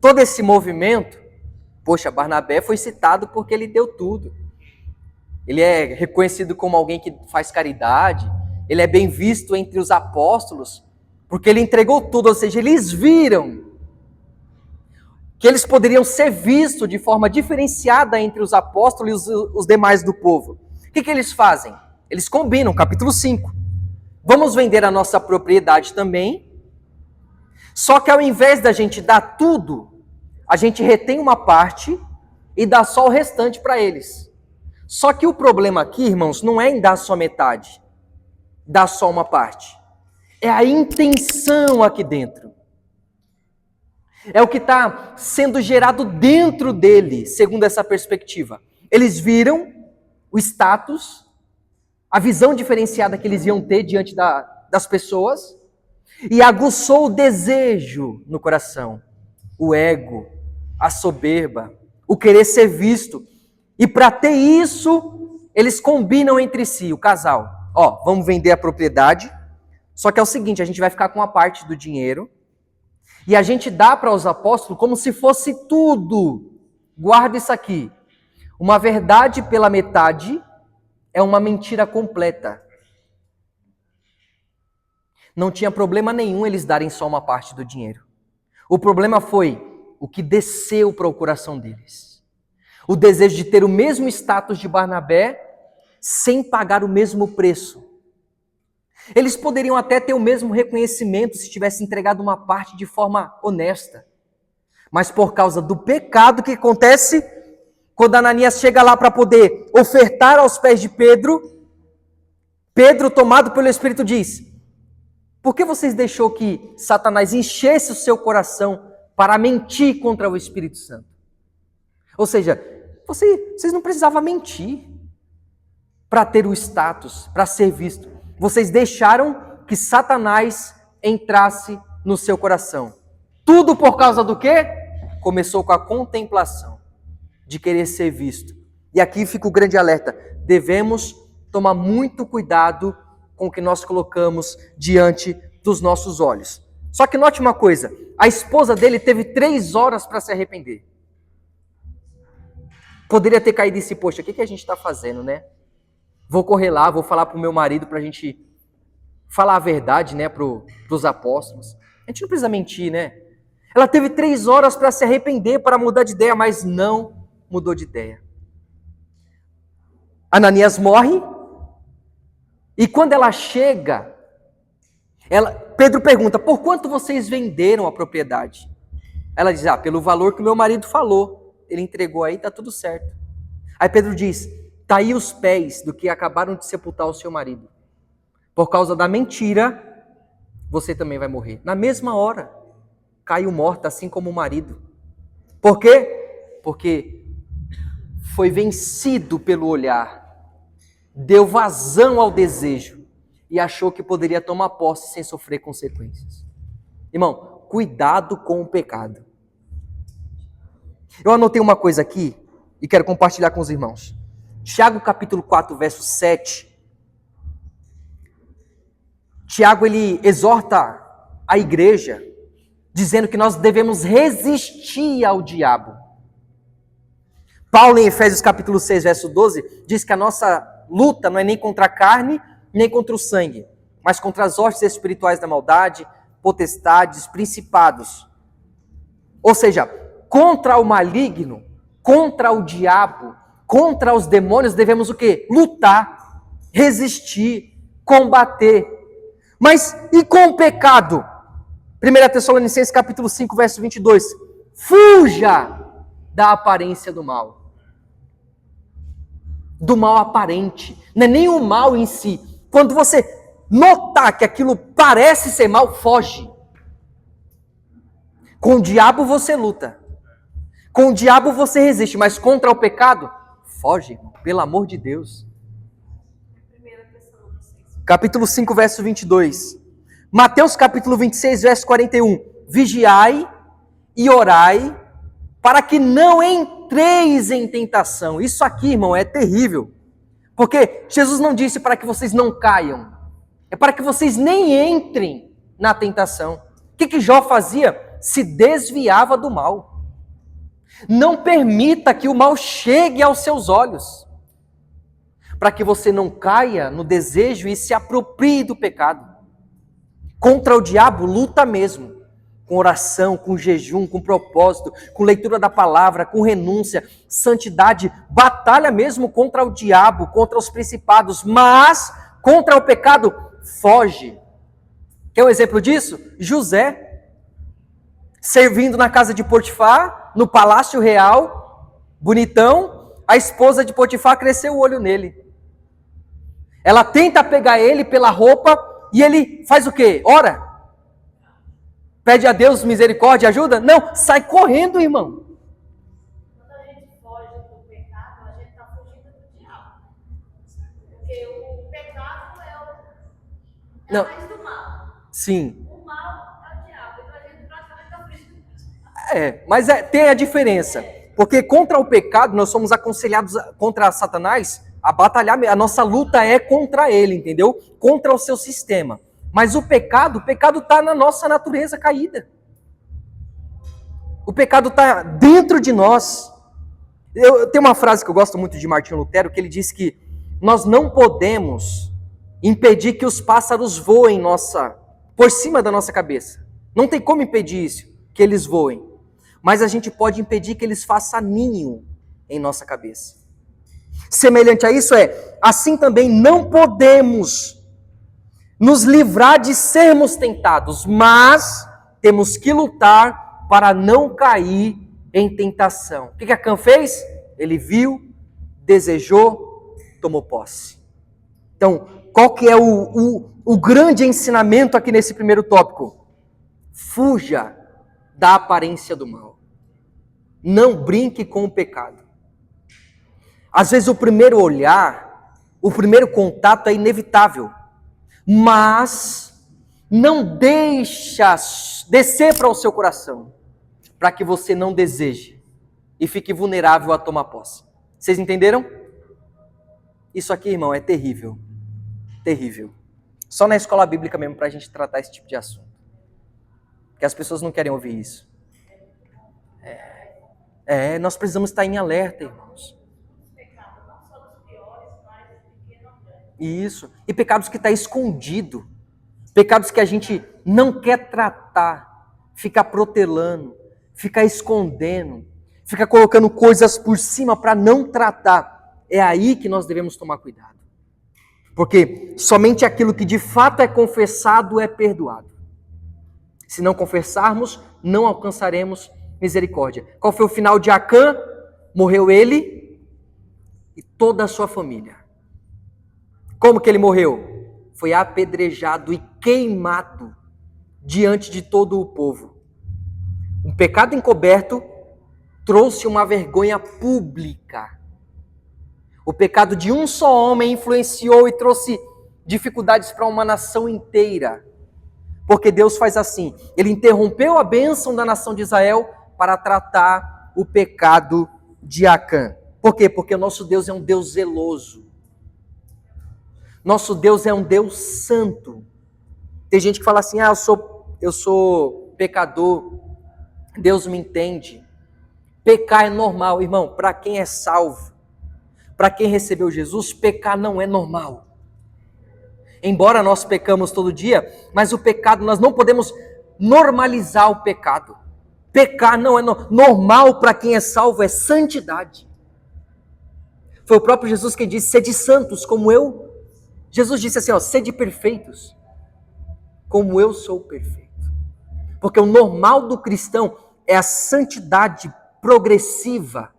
todo esse movimento. Poxa, Barnabé foi citado porque ele deu tudo. Ele é reconhecido como alguém que faz caridade. Ele é bem visto entre os apóstolos porque ele entregou tudo. Ou seja, eles viram que eles poderiam ser vistos de forma diferenciada entre os apóstolos e os demais do povo. O que eles fazem? Eles combinam, capítulo 5. Vamos vender a nossa propriedade também, só que ao invés da gente dar tudo, a gente retém uma parte e dá só o restante para eles. Só que o problema aqui, irmãos, não é em dar só metade, dar só uma parte. É a intenção aqui dentro. É o que está sendo gerado dentro dele, segundo essa perspectiva. Eles viram o status, a visão diferenciada que eles iam ter diante das pessoas, e aguçou o desejo no coração, o ego, a soberba, o querer ser visto. E para ter isso, eles combinam entre si, o casal. Ó, vamos vender a propriedade, só que é o seguinte, a gente vai ficar com uma parte do dinheiro, e a gente dá para os apóstolos como se fosse tudo. Guarda isso aqui. Uma verdade pela metade é uma mentira completa. Não tinha problema nenhum eles darem só uma parte do dinheiro. O problema foi o que desceu para o coração deles. O desejo de ter o mesmo status de Barnabé sem pagar o mesmo preço. Eles poderiam até ter o mesmo reconhecimento se tivessem entregado uma parte de forma honesta. Mas por causa do pecado que acontece, quando Ananias chega lá para poder ofertar aos pés de Pedro, Pedro, tomado pelo Espírito, diz: por que vocês deixou que Satanás enchesse o seu coração para mentir contra o Espírito Santo? Ou seja, vocês não precisavam mentir para ter o status, para ser visto. Vocês deixaram que Satanás entrasse no seu coração. Tudo por causa do quê? Começou com a contemplação, de querer ser visto. E aqui fica o grande alerta. Devemos tomar muito cuidado com o que nós colocamos diante dos nossos olhos. Só que note uma coisa, a esposa dele teve 3 horas para se arrepender. Poderia ter caído e disse, poxa, o que a gente está fazendo, né? Vou correr lá, vou falar para o meu marido para a gente falar a verdade, né, para os apóstolos. A gente não precisa mentir, né? Ela teve 3 horas para se arrepender, para mudar de ideia, mas não mudou de ideia. Ananias morre, e quando ela chega, Pedro pergunta, por quanto vocês venderam a propriedade? Ela diz, pelo valor que o meu marido falou, ele entregou aí, está tudo certo. Aí Pedro diz, está aí os pés do que acabaram de sepultar o seu marido. Por causa da mentira, você também vai morrer. Na mesma hora, caiu morta, assim como o marido. Por quê? Porque foi vencido pelo olhar, deu vazão ao desejo e achou que poderia tomar posse sem sofrer consequências. Irmão, cuidado com o pecado. Eu anotei uma coisa aqui e quero compartilhar com os irmãos. Tiago capítulo 4, verso 7. Tiago, ele exorta a igreja, dizendo que nós devemos resistir ao diabo. Paulo, em Efésios capítulo 6, verso 12, diz que a nossa luta não é nem contra a carne, nem contra o sangue, mas contra as hostes espirituais da maldade, potestades, principados. Ou seja, contra o maligno, contra o diabo, contra os demônios, devemos o quê? Lutar, resistir, combater. Mas e com o pecado? 1 Tessalonicenses capítulo 5, verso 22. Fuja da aparência do mal. Do mal aparente. Não é nem o mal em si. Quando você notar que aquilo parece ser mal, foge. Com o diabo você luta. Com o diabo você resiste. Mas contra o pecado, foge, irmão, pelo amor de Deus. Capítulo 5, verso 22. Mateus capítulo 26, verso 41. Vigiai e orai para que não entreis em tentação. Isso aqui, irmão, é terrível. Porque Jesus não disse para que vocês não caiam. É para que vocês nem entrem na tentação. O que Jó fazia? Se desviava do mal. Não permita que o mal chegue aos seus olhos. Para que você não caia no desejo e se aproprie do pecado. Contra o diabo, luta mesmo. Com oração, com jejum, com propósito, com leitura da palavra, com renúncia, santidade, batalha mesmo contra o diabo, contra os principados, mas contra o pecado, foge. Quer um exemplo disso? José, servindo na casa de Potifar, no palácio real, bonitão, a esposa de Potifar cresceu o olho nele. Ela tenta pegar ele pela roupa e ele faz o quê? Ora. Pede a Deus misericórdia, ajuda? Não, sai correndo, irmão. Quando a gente foge do pecado, a gente está fugindo do diabo. Porque o pecado é a raiz do mal. Sim. O mal é o diabo. Então a gente praticamente está fugindo do diabo. Mas tem a diferença. Porque contra o pecado, nós somos aconselhados contra Satanás a batalhar. A nossa luta é contra ele, entendeu? Contra o seu sistema. Mas o pecado está na nossa natureza caída. O pecado está dentro de nós. Eu tenho uma frase que eu gosto muito de Martinho Lutero, que ele diz que nós não podemos impedir que os pássaros voem por cima da nossa cabeça. Não tem como impedir isso, que eles voem. Mas a gente pode impedir que eles façam ninho em nossa cabeça. Semelhante a isso assim também não podemos nos livrar de sermos tentados, mas temos que lutar para não cair em tentação. O que Acã fez? Ele viu, desejou, tomou posse. Então, qual que é o grande ensinamento aqui nesse primeiro tópico? Fuja da aparência do mal. Não brinque com o pecado. Às vezes o primeiro olhar, o primeiro contato é inevitável. Mas não deixa descer para o seu coração, para que você não deseje e fique vulnerável a tomar posse. Vocês entenderam? Isso aqui, irmão, é terrível. Terrível. Só na escola bíblica mesmo para a gente tratar esse tipo de assunto. Porque as pessoas não querem ouvir isso. Nós precisamos estar em alerta, irmãos. Isso. E pecados que está escondido. Pecados que a gente não quer tratar. Fica protelando. Fica escondendo. Fica colocando coisas por cima para não tratar. É aí que nós devemos tomar cuidado. Porque somente aquilo que de fato é confessado é perdoado. Se não confessarmos, não alcançaremos misericórdia. Qual foi o final de Acã? Morreu ele e toda a sua família. Como que ele morreu? Foi apedrejado e queimado diante de todo o povo. Um pecado encoberto trouxe uma vergonha pública. O pecado de um só homem influenciou e trouxe dificuldades para uma nação inteira. Porque Deus faz assim, ele interrompeu a bênção da nação de Israel para tratar o pecado de Acã. Por quê? Porque o nosso Deus é um Deus zeloso. Nosso Deus é um Deus santo. Tem gente que fala assim, eu sou pecador, Deus me entende. Pecar é normal, irmão, para quem é salvo, para quem recebeu Jesus, pecar não é normal. Embora nós pecamos todo dia, mas o pecado, nós não podemos normalizar o pecado. Pecar não é normal para quem é salvo, é santidade. Foi o próprio Jesus que disse, sede santos como eu. Jesus disse assim, sede perfeitos, como eu sou perfeito. Porque o normal do cristão é a santidade progressiva.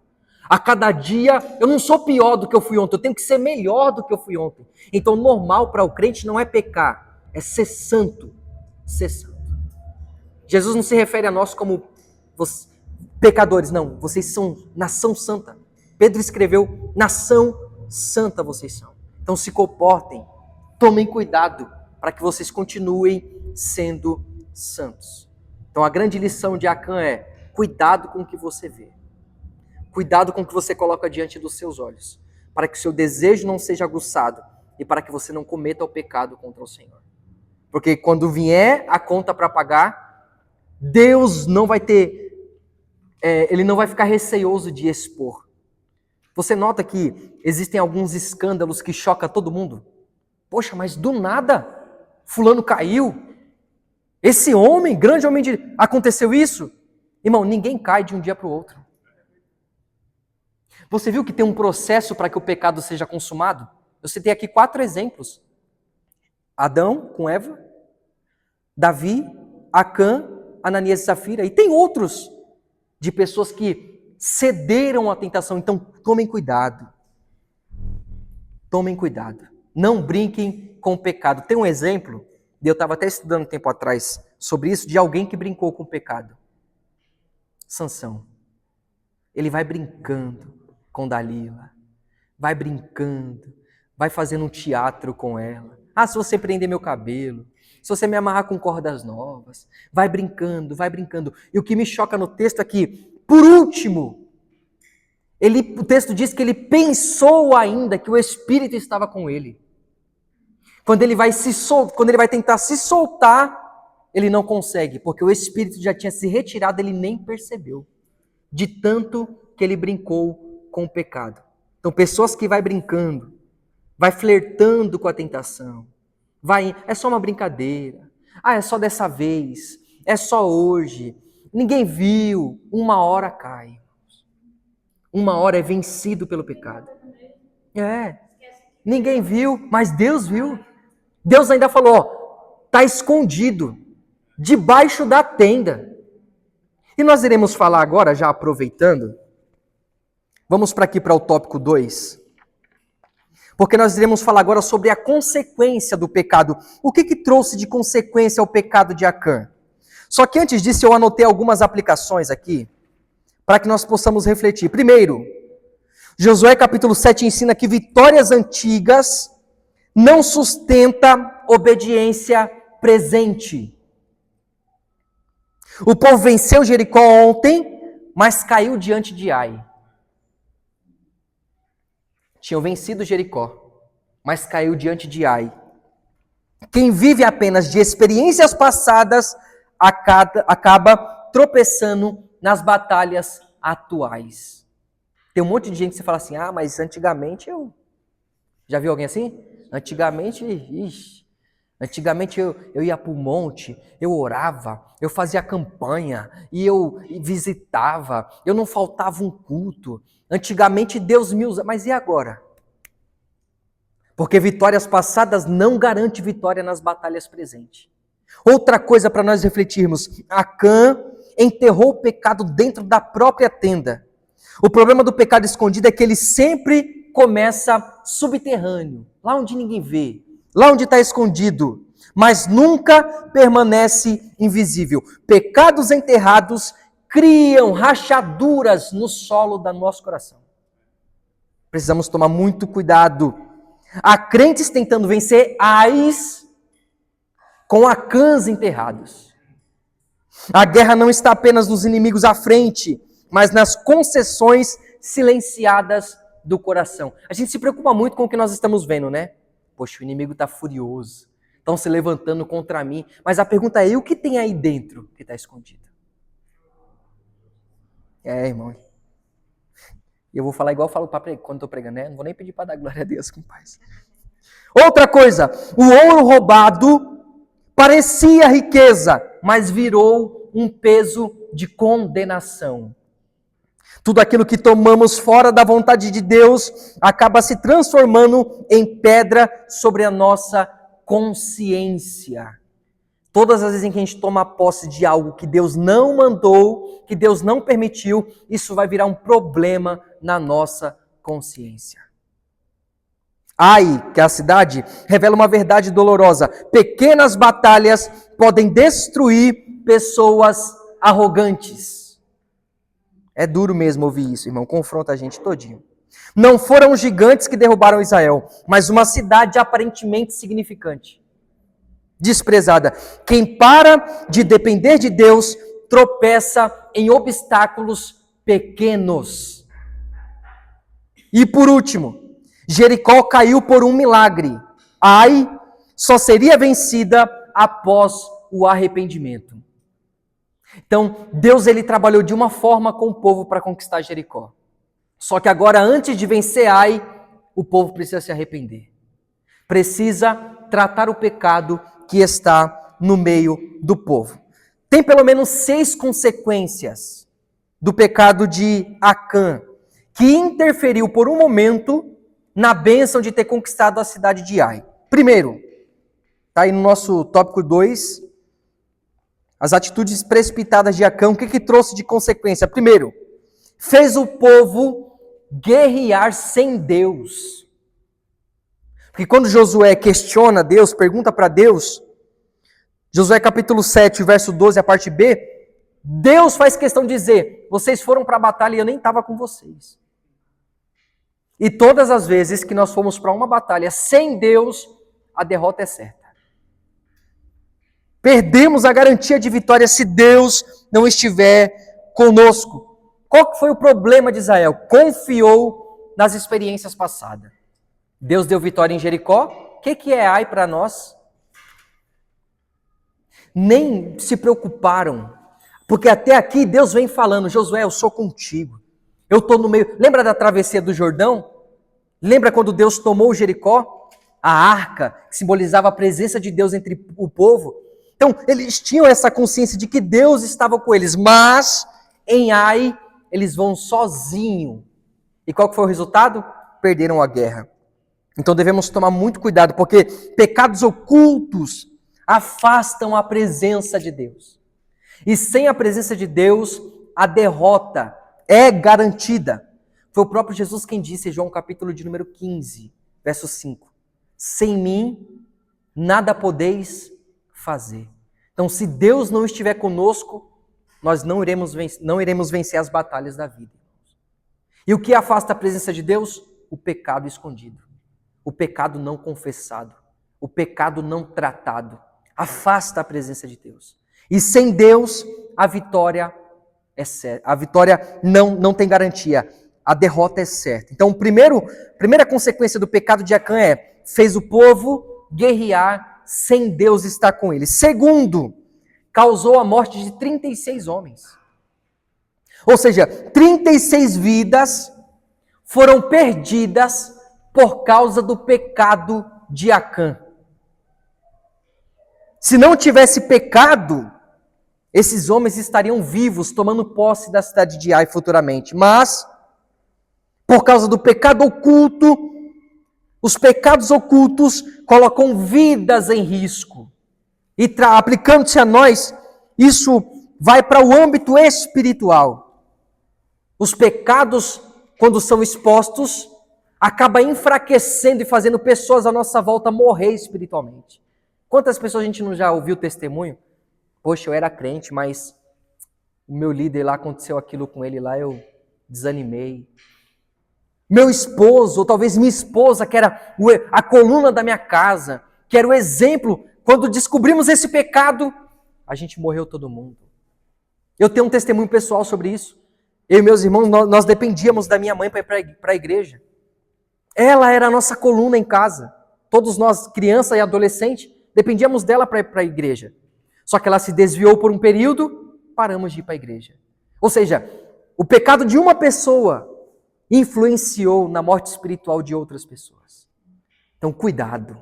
A cada dia, eu não sou pior do que eu fui ontem, eu tenho que ser melhor do que eu fui ontem. Então, o normal para o crente não é pecar, é ser santo. Ser santo. Jesus não se refere a nós como pecadores, não. Vocês são nação santa. Pedro escreveu, nação santa vocês são. Então se comportem, tomem cuidado para que vocês continuem sendo santos. Então a grande lição de Acã é, cuidado com o que você vê. Cuidado com o que você coloca diante dos seus olhos, para que o seu desejo não seja aguçado e para que você não cometa o pecado contra o Senhor. Porque quando vier a conta para pagar, Deus não vai ele não vai ficar receoso de expor. Você nota que existem alguns escândalos que chocam todo mundo? Poxa, mas do nada, fulano caiu. Esse homem, grande homem de... Aconteceu isso? Irmão, ninguém cai de um dia para o outro. Você viu que tem um processo para que o pecado seja consumado? Eu citei aqui 4 exemplos. Adão com Eva, Davi, Acã, Ananias e Safira. E tem outros de pessoas que cederam à tentação. Então, tomem cuidado. Tomem cuidado. Não brinquem com o pecado. Tem um exemplo, eu estava até estudando um tempo atrás sobre isso, de alguém que brincou com o pecado. Sansão. Ele vai brincando com Dalila. Vai brincando. Vai fazendo um teatro com ela. Ah, se você prender meu cabelo. Se você me amarrar com cordas novas. Vai brincando, vai brincando. E o que me choca no texto é que, por último, o texto diz que ele pensou ainda que o Espírito estava com ele. Quando ele vai tentar se soltar, ele não consegue, porque o Espírito já tinha se retirado, ele nem percebeu. De tanto que ele brincou com o pecado. Então, pessoas que vai brincando, vai flertando com a tentação, é só uma brincadeira, é só dessa vez, é só hoje, ninguém viu, uma hora cai. Uma hora é vencido pelo pecado. Ninguém viu, mas Deus viu. Deus ainda falou, está escondido, debaixo da tenda. E nós iremos falar agora, já aproveitando, vamos para o tópico 2, porque nós iremos falar agora sobre a consequência do pecado. O que trouxe de consequência ao pecado de Acã? Só que antes disso eu anotei algumas aplicações aqui, para que nós possamos refletir. Primeiro, Josué capítulo 7 ensina que vitórias antigas não sustenta obediência presente. O povo venceu Jericó ontem, mas caiu diante de Ai. Tinham vencido Jericó, mas caiu diante de Ai. Quem vive apenas de experiências passadas acaba tropeçando nas batalhas atuais. Tem um monte de gente que você fala assim, mas antigamente eu... Já viu alguém assim? Antigamente eu ia para o monte, eu orava, eu fazia campanha, e eu visitava, eu não faltava um culto. Antigamente Deus me usa, mas e agora? Porque vitórias passadas não garante vitória nas batalhas presentes. Outra coisa para nós refletirmos, Acã enterrou o pecado dentro da própria tenda. O problema do pecado escondido é que ele sempre começa subterrâneo, lá onde ninguém vê, lá onde está escondido, mas nunca permanece invisível. Pecados enterrados criam rachaduras no solo do nosso coração. Precisamos tomar muito cuidado. Há crentes tentando vencer Ais com Acãs enterrados. A guerra não está apenas nos inimigos à frente, mas nas concessões silenciadas do coração. A gente se preocupa muito com o que nós estamos vendo, né? Poxa, o inimigo está furioso, estão se levantando contra mim. Mas a pergunta é, e o que tem aí dentro que está escondido? Irmão. Eu vou falar igual eu falo quando estou pregando, né? Não vou nem pedir para dar glória a Deus com paz. Outra coisa, o ouro roubado parecia riqueza, mas virou um peso de condenação. Tudo aquilo que tomamos fora da vontade de Deus acaba se transformando em pedra sobre a nossa consciência. Todas as vezes em que a gente toma posse de algo que Deus não mandou, que Deus não permitiu, isso vai virar um problema na nossa consciência. Ai, que é a cidade, revela uma verdade dolorosa. Pequenas batalhas podem destruir pessoas arrogantes. É duro mesmo ouvir isso, irmão. Confronta a gente todinho. Não foram gigantes que derrubaram Israel, mas uma cidade aparentemente significante. Desprezada. Quem para de depender de Deus tropeça em obstáculos pequenos. E por último, Jericó caiu por um milagre. Ai só seria vencida após o arrependimento. Então, Deus ele trabalhou de uma forma com o povo para conquistar Jericó. Só que agora, antes de vencer Ai, o povo precisa se arrepender. Precisa tratar o pecado que está no meio do povo. Tem pelo menos 6 consequências do pecado de Acã, que interferiu por um momento na bênção de ter conquistado a cidade de Ai. Primeiro, está aí no nosso tópico 2, as atitudes precipitadas de Acã, o que trouxe de consequência? Primeiro, fez o povo guerrear sem Deus. Porque quando Josué questiona Deus, pergunta para Deus, Josué capítulo 7, verso 12, a parte B, Deus faz questão de dizer, vocês foram para a batalha e eu nem estava com vocês. E todas as vezes que nós fomos para uma batalha sem Deus, a derrota é certa. Perdemos a garantia de vitória se Deus não estiver conosco. Qual que foi o problema de Israel? Confiou nas experiências passadas. Deus deu vitória em Jericó. O que é Ai para nós? Nem se preocuparam. Porque até aqui Deus vem falando, Josué, eu sou contigo. Eu estou no meio. Lembra da travessia do Jordão? Lembra quando Deus tomou Jericó? A arca, que simbolizava a presença de Deus entre o povo. Então, eles tinham essa consciência de que Deus estava com eles, mas em Ai, eles vão sozinhos. E qual que foi o resultado? Perderam a guerra. Então, devemos tomar muito cuidado, porque pecados ocultos afastam a presença de Deus. E sem a presença de Deus, a derrota é garantida. Foi o próprio Jesus quem disse, João capítulo de número 15, verso 5. Sem mim, nada podeis fazer. Então, se Deus não estiver conosco, nós não iremos vencer as batalhas da vida. E o que afasta a presença de Deus? O pecado escondido. O pecado não confessado. O pecado não tratado. Afasta a presença de Deus. E sem Deus, a vitória é certa. A vitória não tem garantia. A derrota é certa. Então, primeira consequência do pecado de Acã fez o povo guerrear sem Deus estar com ele. Segundo, causou a morte de 36 homens. Ou seja, 36 vidas foram perdidas por causa do pecado de Acã. Se não tivesse pecado, esses homens estariam vivos, tomando posse da cidade de Ai futuramente. Mas, por causa do pecado oculto, os pecados ocultos colocam vidas em risco. E aplicando-se a nós, isso vai para o âmbito espiritual. Os pecados, quando são expostos, acabam enfraquecendo e fazendo pessoas à nossa volta morrer espiritualmente. Quantas pessoas a gente não já ouviu testemunho? Poxa, eu era crente, mas o meu líder lá, aconteceu aquilo com ele lá, eu desanimei. Meu esposo, ou talvez minha esposa, que era a coluna da minha casa, que era o exemplo, quando descobrimos esse pecado, a gente morreu todo mundo. Eu tenho um testemunho pessoal sobre isso. Eu e meus irmãos, nós dependíamos da minha mãe para ir para a igreja. Ela era a nossa coluna em casa. Todos nós, criança e adolescente, dependíamos dela para ir para a igreja. Só que ela se desviou por um período, paramos de ir para a igreja. Ou seja, o pecado de uma pessoa influenciou na morte espiritual de outras pessoas. Então, cuidado,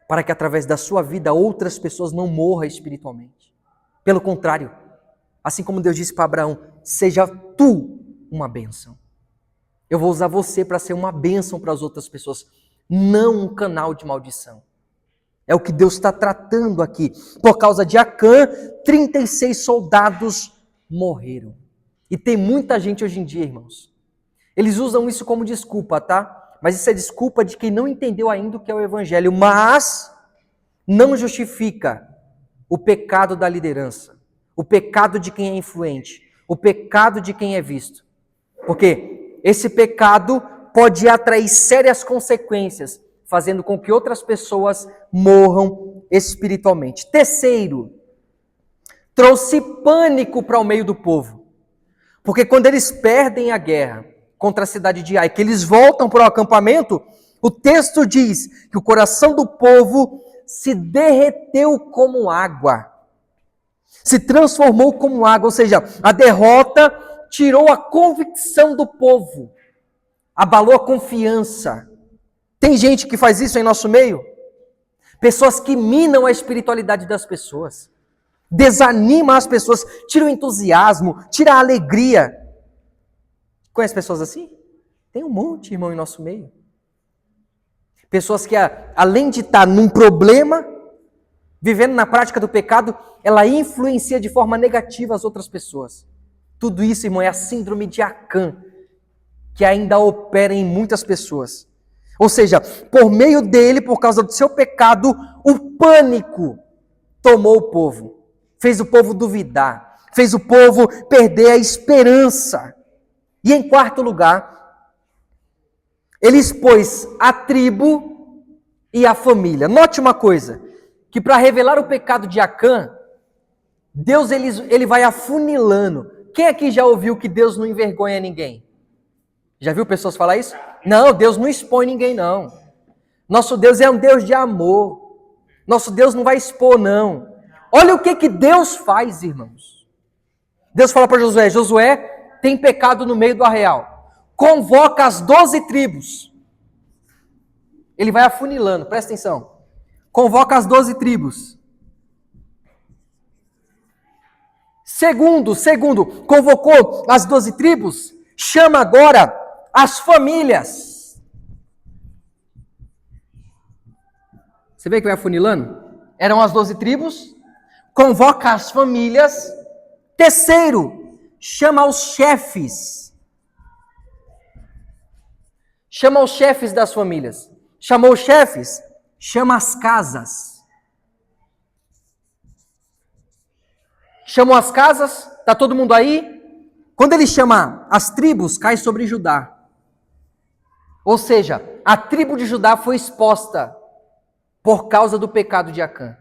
para que através da sua vida outras pessoas não morram espiritualmente. Pelo contrário, assim como Deus disse para Abraão, seja tu uma bênção. Eu vou usar você para ser uma bênção para as outras pessoas, não um canal de maldição. É o que Deus está tratando aqui. Por causa de Acã, 36 soldados morreram. E tem muita gente hoje em dia, irmãos. Eles usam isso como desculpa, tá? Mas isso é desculpa de quem não entendeu ainda o que é o Evangelho. Mas não justifica o pecado da liderança. O pecado de quem é influente. O pecado de quem é visto. Porque esse pecado pode atrair sérias consequências, fazendo com que outras pessoas morram espiritualmente. Terceiro, trouxe pânico para o meio do povo. Porque quando eles perdem a guerra, contra a cidade de Ai, que eles voltam para o acampamento, o texto diz que o coração do povo se derreteu como água. Se transformou como água, ou seja, a derrota tirou a convicção do povo, abalou a confiança. Tem gente que faz isso em nosso meio? Pessoas que minam a espiritualidade das pessoas, desanimam as pessoas, tiram o entusiasmo, tiram a alegria. Conhece pessoas assim? Tem um monte, irmão, em nosso meio. Pessoas que, além de estar num problema, vivendo na prática do pecado, ela influencia de forma negativa as outras pessoas. Tudo isso, irmão, é a síndrome de Acã, que ainda opera em muitas pessoas. Ou seja, por meio dele, por causa do seu pecado, o pânico tomou o povo. Fez o povo duvidar. Fez o povo perder a esperança. E em quarto lugar, ele expôs a tribo e a família. Note uma coisa, que para revelar o pecado de Acã, Deus ele vai afunilando. Quem aqui já ouviu que Deus não envergonha ninguém? Já viu pessoas falar isso? Não, Deus não expõe ninguém, não. Nosso Deus é um Deus de amor. Nosso Deus não vai expor, não. Olha o que Deus faz, irmãos. Deus fala para Josué, Josué, tem pecado no meio do arraial. Convoca as 12 tribos. Ele vai afunilando, presta atenção. Convoca as 12 tribos. Segundo, convocou as 12 tribos, chama agora as famílias. Você vê que vai afunilando? Eram as 12 tribos, convoca as famílias. Terceiro, chama os chefes. Chama os chefes das famílias. Chamou os chefes, chama as casas. Chamou as casas, está todo mundo aí? Quando ele chama as tribos, cai sobre Judá. Ou seja, a tribo de Judá foi exposta por causa do pecado de Acã.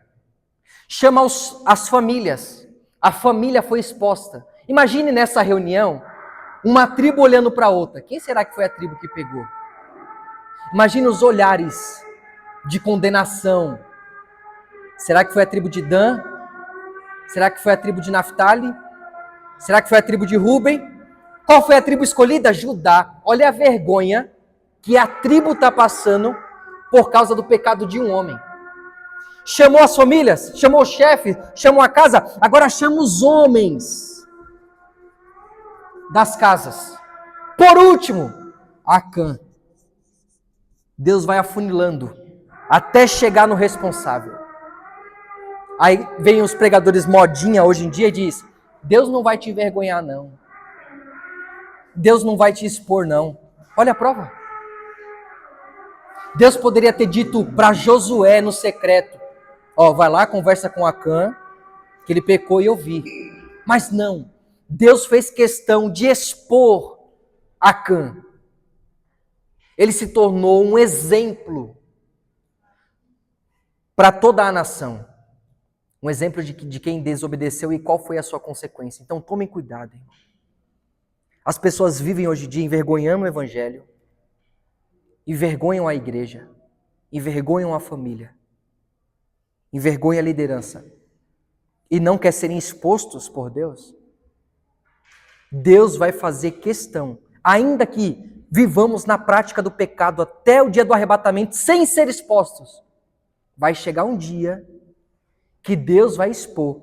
Chama as famílias, a família foi exposta. Imagine nessa reunião, uma tribo olhando para outra. Quem será que foi a tribo que pegou? Imagine os olhares de condenação. Será que foi a tribo de Dan? Será que foi a tribo de Naftali? Será que foi a tribo de Ruben? Qual foi a tribo escolhida? Judá. Olha a vergonha que a tribo está passando por causa do pecado de um homem. Chamou as famílias, chamou o chefe, chamou a casa, agora chama os homens das casas. Por último, Acã. Deus vai afunilando até chegar no responsável. Aí vem os pregadores modinha hoje em dia e diz, Deus não vai te envergonhar não. Deus não vai te expor não. Olha a prova. Deus poderia ter dito para Josué no secreto, vai lá, conversa com Acã, que ele pecou e eu vi. Mas não, Deus fez questão de expor Acã. Ele se tornou um exemplo para toda a nação. Um exemplo de quem desobedeceu e qual foi a sua consequência. Então tomem cuidado, irmão. As pessoas vivem hoje em dia envergonhando o evangelho, envergonham a igreja, envergonham a família, envergonham a liderança e não querem serem expostos por Deus. Deus vai fazer questão, ainda que vivamos na prática do pecado até o dia do arrebatamento sem ser expostos, vai chegar um dia que Deus vai expor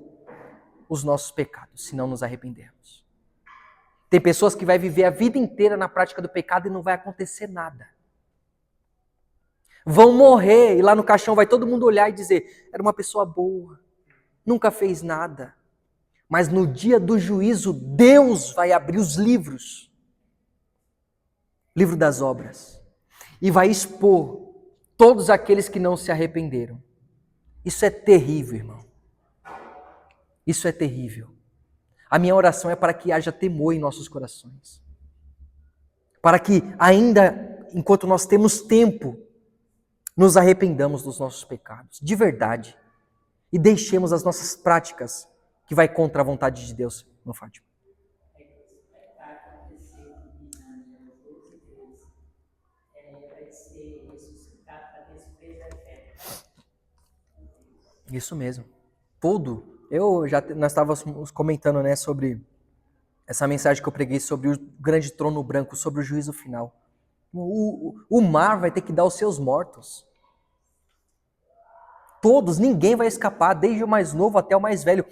os nossos pecados, se não nos arrependermos. Tem pessoas que vai viver a vida inteira na prática do pecado e não vai acontecer nada. Vão morrer e lá no caixão vai todo mundo olhar e dizer, era uma pessoa boa, nunca fez nada. Mas no dia do juízo, Deus vai abrir os livros, livro das obras, e vai expor todos aqueles que não se arrependeram. Isso é terrível, irmão. Isso é terrível. A minha oração é para que haja temor em nossos corações. Para que ainda, enquanto nós temos tempo, nos arrependamos dos nossos pecados, de verdade. E deixemos as nossas práticas que vai contra a vontade de Deus, não, Fátima? Isso mesmo. Tudo. Nós estávamos comentando, né, sobre essa mensagem que eu preguei sobre o grande trono branco, sobre o juízo final. O mar vai ter que dar os seus mortos. Todos, ninguém vai escapar, desde o mais novo até o mais velho.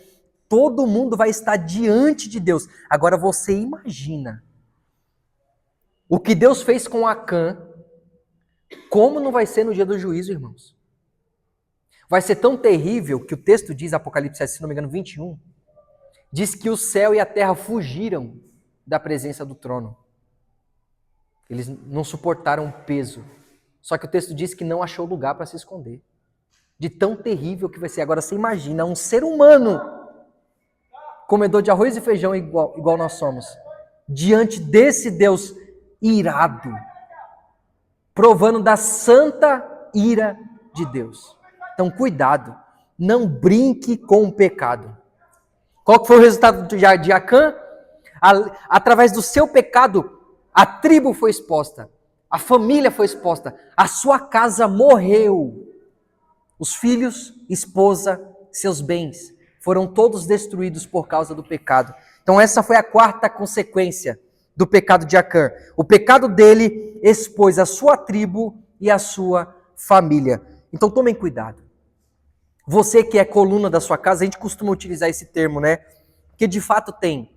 Todo mundo vai estar diante de Deus. Agora você imagina o que Deus fez com Acã, como não vai ser no dia do juízo, irmãos? Vai ser tão terrível que o texto diz, Apocalipse, se não me engano, 21, diz que o céu e a terra fugiram da presença do trono. Eles não suportaram o peso. Só que o texto diz que não achou lugar para se esconder. De tão terrível que vai ser. Agora você imagina um ser humano, comedor de arroz e feijão igual nós somos, diante desse Deus irado, provando da santa ira de Deus. Então cuidado, não brinque com o pecado. Qual que foi o resultado de Acã? Através do seu pecado, a tribo foi exposta, a família foi exposta, a sua casa morreu. Os filhos, esposa, seus bens foram todos destruídos por causa do pecado. Então essa foi a quarta consequência do pecado de Acã. O pecado dele expôs a sua tribo e a sua família. Então tomem cuidado. Você que é coluna da sua casa, a gente costuma utilizar esse termo, né? Porque de fato tem.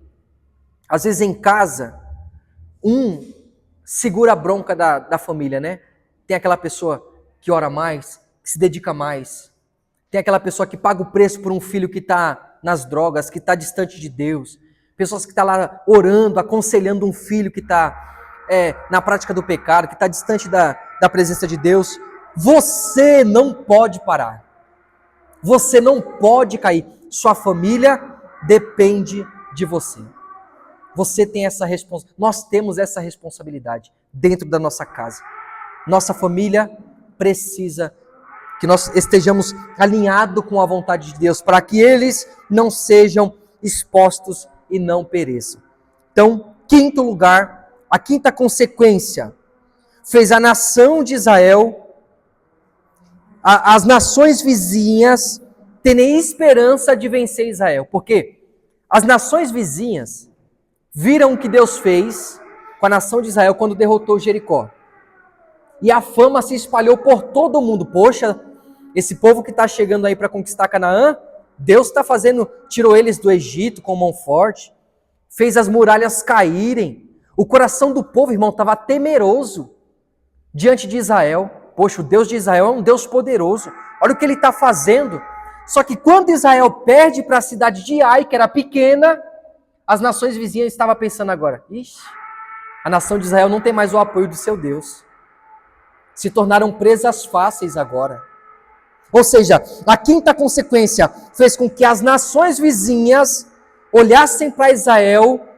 Às vezes em casa, um segura a bronca da família, né? Tem aquela pessoa que ora mais, que se dedica mais. Tem aquela pessoa que paga o preço por um filho que está nas drogas, que está distante de Deus. Pessoas que estão lá orando, aconselhando um filho que está na prática do pecado, que está distante da presença de Deus. Você não pode parar. Você não pode cair. Sua família depende de você. Você tem essa responsabilidade. Nós temos essa responsabilidade dentro da nossa casa. Nossa família precisa que nós estejamos alinhados com a vontade de Deus, para que eles não sejam expostos e não pereçam. Então, quinto lugar, a quinta consequência, fez a nação de Israel, as nações vizinhas, terem esperança de vencer Israel. Por quê? As nações vizinhas viram o que Deus fez com a nação de Israel quando derrotou Jericó. E a fama se espalhou por todo o mundo. Poxa, esse povo que está chegando aí para conquistar Canaã, Deus está fazendo, tirou eles do Egito com mão forte, fez as muralhas caírem. O coração do povo, irmão, estava temeroso diante de Israel. Poxa, o Deus de Israel é um Deus poderoso. Olha o que ele está fazendo. Só que quando Israel perde para a cidade de Ai, que era pequena, as nações vizinhas estavam pensando agora, ixi, a nação de Israel não tem mais o apoio do seu Deus. Se tornaram presas fáceis agora. Ou seja, a quinta consequência fez com que as nações vizinhas olhassem para Israel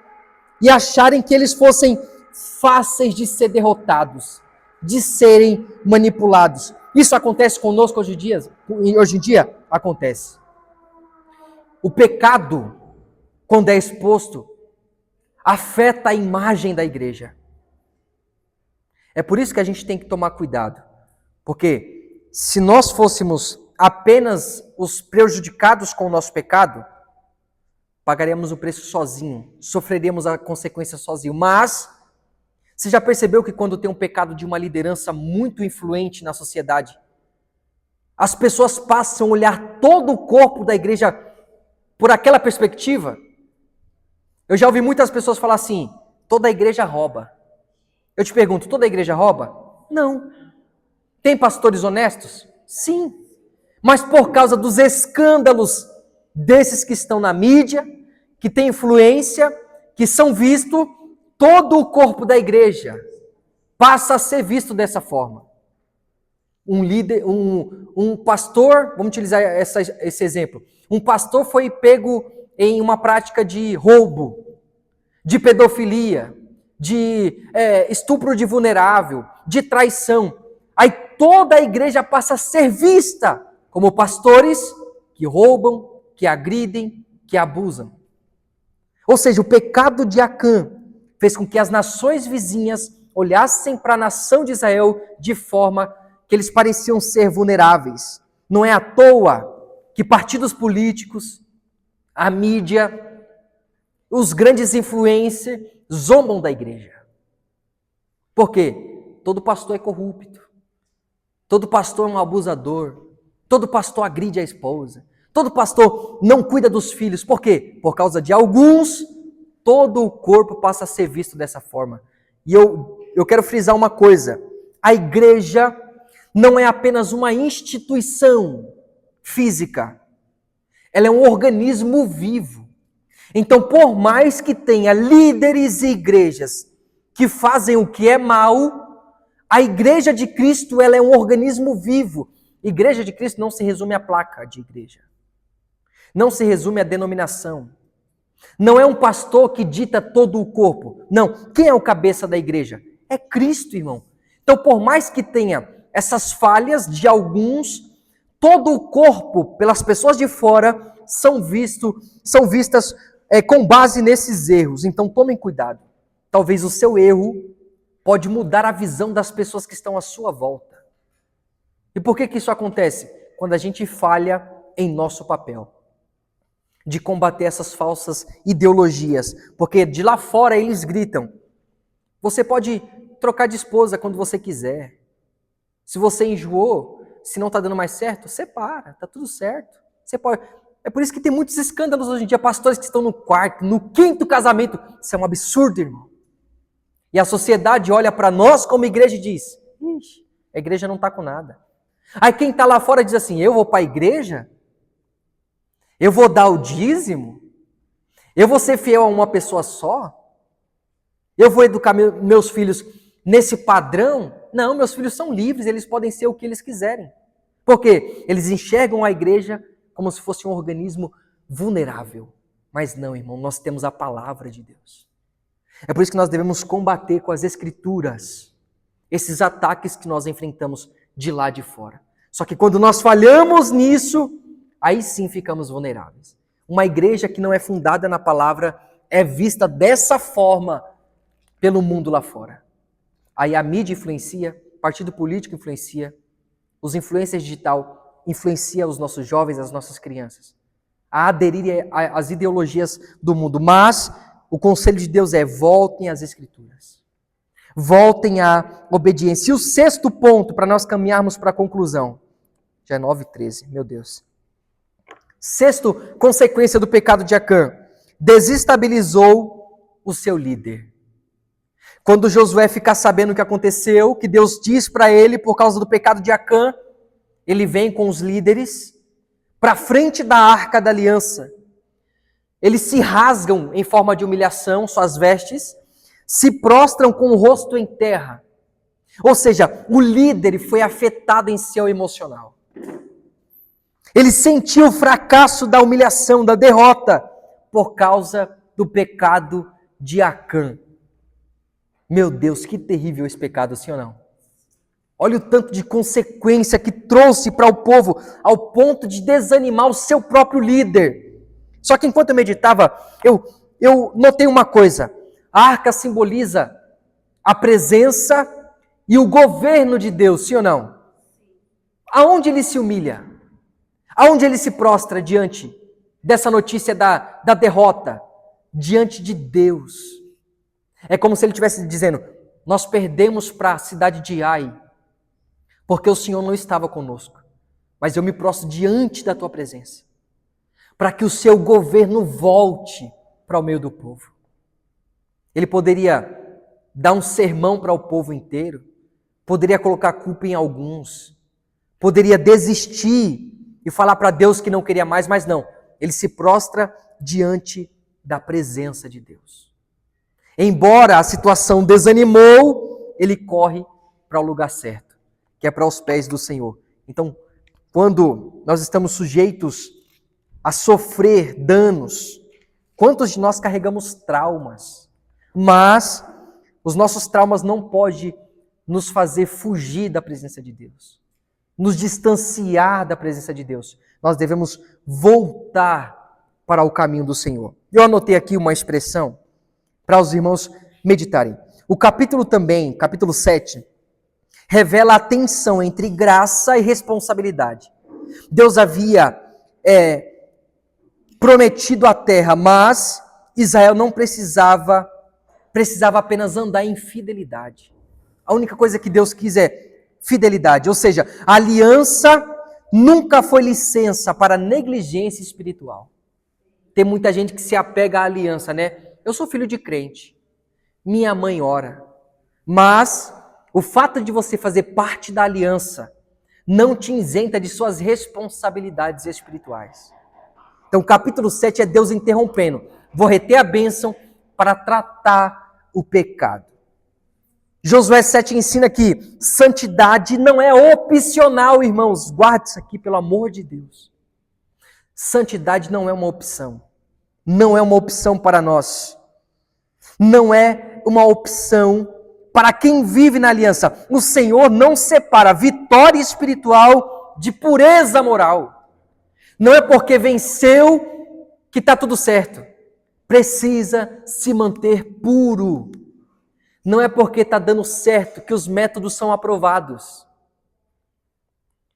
e acharem que eles fossem fáceis de ser derrotados, de serem manipulados. Isso acontece conosco hoje em dia? Acontece. O pecado, quando é exposto, afeta a imagem da igreja. É por isso que a gente tem que tomar cuidado. Porque se nós fôssemos apenas os prejudicados com o nosso pecado, pagaríamos o preço sozinho, sofreríamos a consequência sozinho. Mas você já percebeu que quando tem um pecado de uma liderança muito influente na sociedade, as pessoas passam a olhar todo o corpo da igreja por aquela perspectiva? Eu já ouvi muitas pessoas falar assim, toda a igreja rouba. Eu te pergunto, toda a igreja rouba? Não. Tem pastores honestos? Sim. Mas por causa dos escândalos desses que estão na mídia, que têm influência, que são vistos, todo o corpo da igreja passa a ser visto dessa forma. Um líder, um pastor, vamos utilizar esse exemplo, um pastor foi pego em uma prática de roubo, de pedofilia, de estupro de vulnerável, de traição. Aí toda a igreja passa a ser vista como pastores que roubam, que agridem, que abusam. Ou seja, o pecado de Acã fez com que as nações vizinhas olhassem para a nação de Israel de forma que eles pareciam ser vulneráveis. Não é à toa que partidos políticos, a mídia, os grandes influencers zombam da igreja. Por quê? Todo pastor é corrupto. Todo pastor é um abusador. Todo pastor agride a esposa. Todo pastor não cuida dos filhos. Por quê? Por causa de alguns, todo o corpo passa a ser visto dessa forma. E eu quero frisar uma coisa. A igreja não é apenas uma instituição física. Ela é um organismo vivo. Então, por mais que tenha líderes e igrejas que fazem o que é mal, a igreja de Cristo, ela é um organismo vivo. Igreja de Cristo não se resume à placa de igreja. Não se resume à denominação. Não é um pastor que dita todo o corpo. Não. Quem é o cabeça da igreja? É Cristo, irmão. Então, por mais que tenha essas falhas de alguns, todo o corpo, pelas pessoas de fora, são vistas com base nesses erros. Então, tomem cuidado. Talvez o seu erro pode mudar a visão das pessoas que estão à sua volta. E por que isso acontece? Quando a gente falha em nosso papel de combater essas falsas ideologias. Porque de lá fora eles gritam. Você pode trocar de esposa quando você quiser. Se você enjoou, se não está dando mais certo, separa, está tudo certo. Você pode... É por isso que tem muitos escândalos hoje em dia, pastores que estão no quarto, no 5º casamento. Isso é um absurdo, irmão. E a sociedade olha para nós como igreja e diz, ixi, a igreja não está com nada. Aí quem está lá fora diz assim, eu vou para a igreja? Eu vou dar o dízimo? Eu vou ser fiel a uma pessoa só? Eu vou educar meus filhos nesse padrão? Não, meus filhos são livres, eles podem ser o que eles quiserem. Por quê? Eles enxergam a igreja como se fosse um organismo vulnerável. Mas não, irmão, nós temos a palavra de Deus. É por isso que nós devemos combater com as escrituras esses ataques que nós enfrentamos de lá de fora. Só que quando nós falhamos nisso, aí sim ficamos vulneráveis. Uma igreja que não é fundada na palavra é vista dessa forma pelo mundo lá fora. Aí a mídia influencia, o partido político influencia, os influencers digital influencia os nossos jovens, as nossas crianças, a aderir às ideologias do mundo. Mas o conselho de Deus é: voltem às Escrituras. Voltem à obediência. E o 6º ponto, para nós caminharmos para a conclusão. Já é 9:13, meu Deus. 6ª consequência do pecado de Acã: desestabilizou o seu líder. Quando Josué ficar sabendo o que aconteceu, que Deus diz para ele por causa do pecado de Acã, ele vem com os líderes para frente da Arca da Aliança. Eles se rasgam em forma de humilhação, suas vestes, se prostram com o rosto em terra. Ou seja, o líder foi afetado em seu emocional. Ele sentiu o fracasso da humilhação, da derrota, por causa do pecado de Acã. Meu Deus, que terrível esse pecado, sim ou não? Olha o tanto de consequência que trouxe para o povo, ao ponto de desanimar o seu próprio líder. Só que enquanto eu meditava, eu notei uma coisa. A arca simboliza a presença e o governo de Deus, sim ou não? Aonde ele se humilha? Aonde ele se prostra diante dessa notícia da derrota? Diante de Deus. É como se ele estivesse dizendo: nós perdemos para a cidade de Ai, porque o Senhor não estava conosco. Mas eu me prostro diante da tua presença, para que o seu governo volte para o meio do povo. Ele poderia dar um sermão para o povo inteiro, poderia colocar a culpa em alguns, poderia desistir e falar para Deus que não queria mais, mas não. Ele se prostra diante da presença de Deus. Embora a situação desanimou, ele corre para o lugar certo, que é para os pés do Senhor. Então, quando nós estamos sujeitos a sofrer danos, quantos de nós carregamos traumas? Mas os nossos traumas não podem nos fazer fugir da presença de Deus, nos distanciar da presença de Deus. Nós devemos voltar para o caminho do Senhor. Eu anotei aqui uma expressão para os irmãos meditarem. O capítulo 7, revela a tensão entre graça e responsabilidade. Deus havia prometido à terra, mas Israel não precisava apenas andar em fidelidade. A única coisa que Deus quis é fidelidade, ou seja, a aliança nunca foi licença para negligência espiritual. Tem muita gente que se apega à aliança, né? Eu sou filho de crente, minha mãe ora, mas o fato de você fazer parte da aliança não te isenta de suas responsabilidades espirituais. Então, capítulo 7 é Deus interrompendo. Vou reter a bênção para tratar o pecado. Josué 7 ensina que santidade não é opcional, irmãos. Guarde isso aqui, pelo amor de Deus. Santidade não é uma opção. Não é uma opção para nós. Não é uma opção para quem vive na aliança. O Senhor não separa vitória espiritual de pureza moral. Não é porque venceu que está tudo certo. Precisa se manter puro. Não é porque está dando certo que os métodos são aprovados.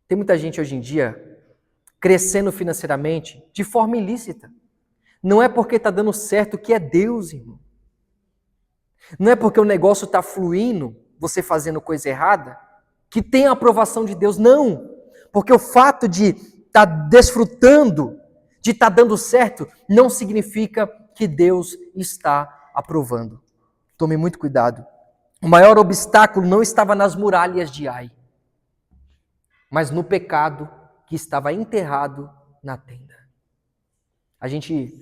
Tem muita gente hoje em dia crescendo financeiramente de forma ilícita. Não é porque está dando certo que é Deus, irmão. Não é porque o negócio está fluindo, você fazendo coisa errada, que tem a aprovação de Deus. Não. Porque o fato de estar desfrutando, de estar dando certo, não significa que Deus está aprovando. Tome muito cuidado. O maior obstáculo não estava nas muralhas de Ai, mas no pecado que estava enterrado na tenda. A gente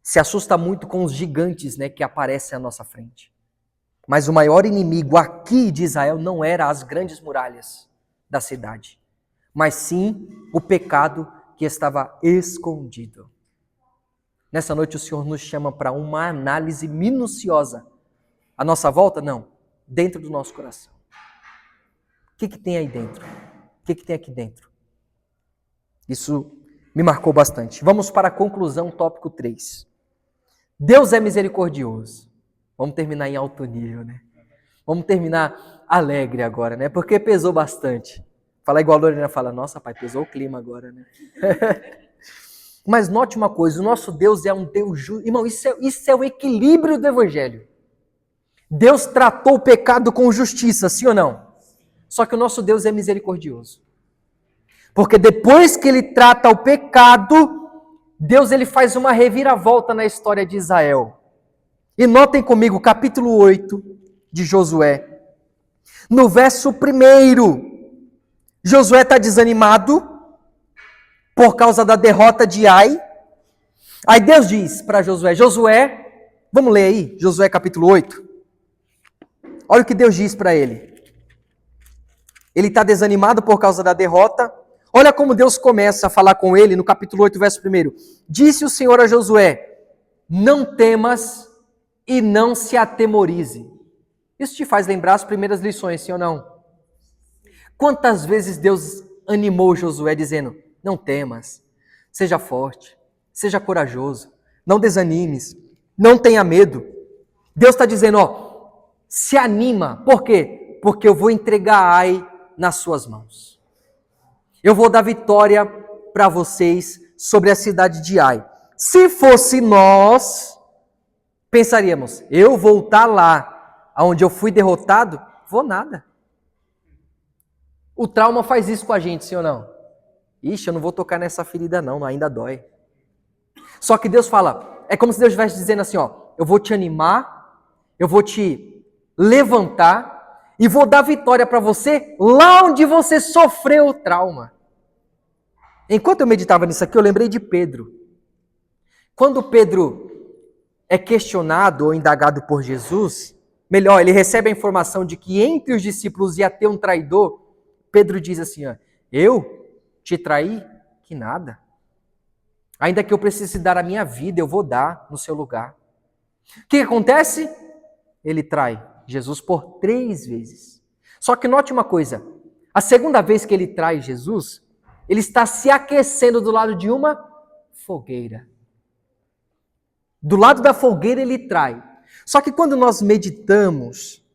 se assusta muito com os gigantes, né, que aparecem à nossa frente. Mas o maior inimigo aqui de Israel não era as grandes muralhas da cidade, mas sim o pecado que estava escondido. Nessa noite o Senhor nos chama para uma análise minuciosa. À nossa volta? Não. Dentro do nosso coração. O que tem aí dentro? O que tem aqui dentro? Isso me marcou bastante. Vamos para a conclusão, tópico 3. Deus é misericordioso. Vamos terminar em alto nível, né? Vamos terminar alegre agora, né? Porque pesou bastante. Falar igual a Lorena fala, nossa, pai, pesou o clima agora, né? Mas note uma coisa, o nosso Deus é um Deus justo. Irmão, isso é o equilíbrio do Evangelho. Deus tratou o pecado com justiça, sim ou não? Só que o nosso Deus é misericordioso. Porque depois que ele trata o pecado, Deus ele faz uma reviravolta na história de Israel. E notem comigo, capítulo 8 de Josué. No verso 1, Josué está desanimado por causa da derrota de Ai. Aí Deus diz para Josué, vamos ler aí, Josué capítulo 8. Olha o que Deus diz para ele. Ele está desanimado por causa da derrota. Olha como Deus começa a falar com ele no capítulo 8, verso 1. Disse o Senhor a Josué, não temas e não se atemorize. Isso te faz lembrar as primeiras lições, sim ou não? Quantas vezes Deus animou Josué dizendo, não temas, seja forte, seja corajoso, não desanimes, não tenha medo. Deus está dizendo, se anima. Por quê? Porque eu vou entregar Ai nas suas mãos. Eu vou dar vitória para vocês sobre a cidade de Ai. Se fosse nós, pensaríamos, eu voltar lá, onde eu fui derrotado, vou nada. O trauma faz isso com a gente, sim ou não? Ixi, eu não vou tocar nessa ferida não, ainda dói. Só que Deus fala, é como se Deus estivesse dizendo assim, eu vou te animar, eu vou te levantar e vou dar vitória para você lá onde você sofreu o trauma. Enquanto eu meditava nisso aqui, eu lembrei de Pedro. Quando Pedro é questionado ou indagado por Jesus, melhor, ele recebe a informação de que entre os discípulos ia ter um traidor, Pedro diz assim, eu te traí? Que nada. Ainda que eu precise dar a minha vida, eu vou dar no seu lugar. O que acontece? Ele trai Jesus por 3 vezes. Só que note uma coisa, a segunda vez que ele trai Jesus, ele está se aquecendo do lado de uma fogueira. Do lado da fogueira ele trai. Só que quando nós meditamos,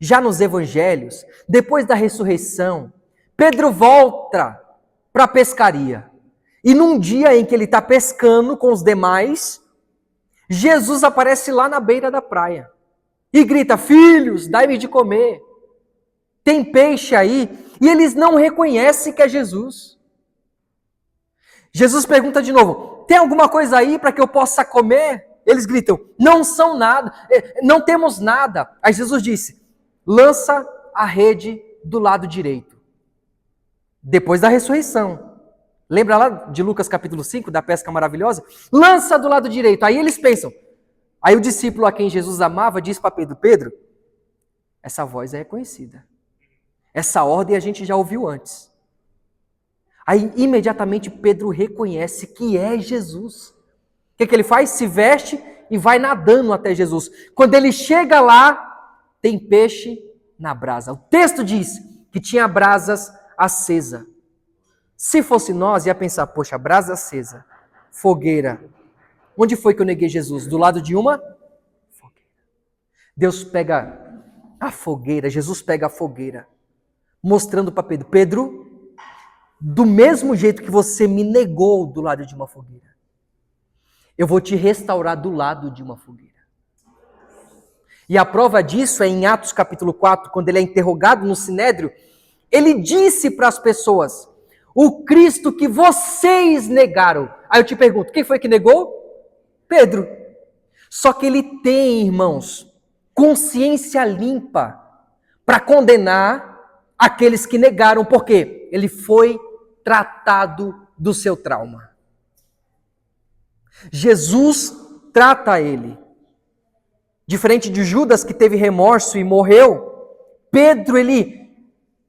já nos evangelhos, depois da ressurreição, Pedro volta para a pescaria. E num dia em que ele está pescando com os demais, Jesus aparece lá na beira da praia e grita: filhos, dai-me de comer. Tem peixe aí? E eles não reconhecem que é Jesus. Jesus pergunta de novo: tem alguma coisa aí para que eu possa comer? Eles gritam: não são nada, não temos nada. Aí Jesus disse: lança a rede do lado direito. Depois da ressurreição. Lembra lá de Lucas capítulo 5, da pesca maravilhosa? Lança do lado direito. Aí eles pensam. Aí o discípulo a quem Jesus amava diz para Pedro: Pedro, essa voz é reconhecida. Essa ordem a gente já ouviu antes. Aí imediatamente Pedro reconhece que é Jesus. O que ele faz? Se veste e vai nadando até Jesus. Quando ele chega lá, tem peixe na brasa. O texto diz que tinha brasas acesa. Se fosse nós, ia pensar: poxa, brasa acesa, fogueira. Onde foi que eu neguei Jesus? Do lado de uma fogueira. Deus pega a fogueira, Jesus pega a fogueira, mostrando para Pedro: Pedro, do mesmo jeito que você me negou do lado de uma fogueira, eu vou te restaurar do lado de uma fogueira. E a prova disso é em Atos capítulo 4, quando ele é interrogado no Sinédrio, ele disse para as pessoas: o Cristo que vocês negaram. Aí eu te pergunto, quem foi que negou? Pedro. Só que ele tem, irmãos, consciência limpa para condenar aqueles que negaram, porque ele foi tratado do seu trauma. Jesus trata ele. Diferente de Judas, que teve remorso e morreu, Pedro, ele,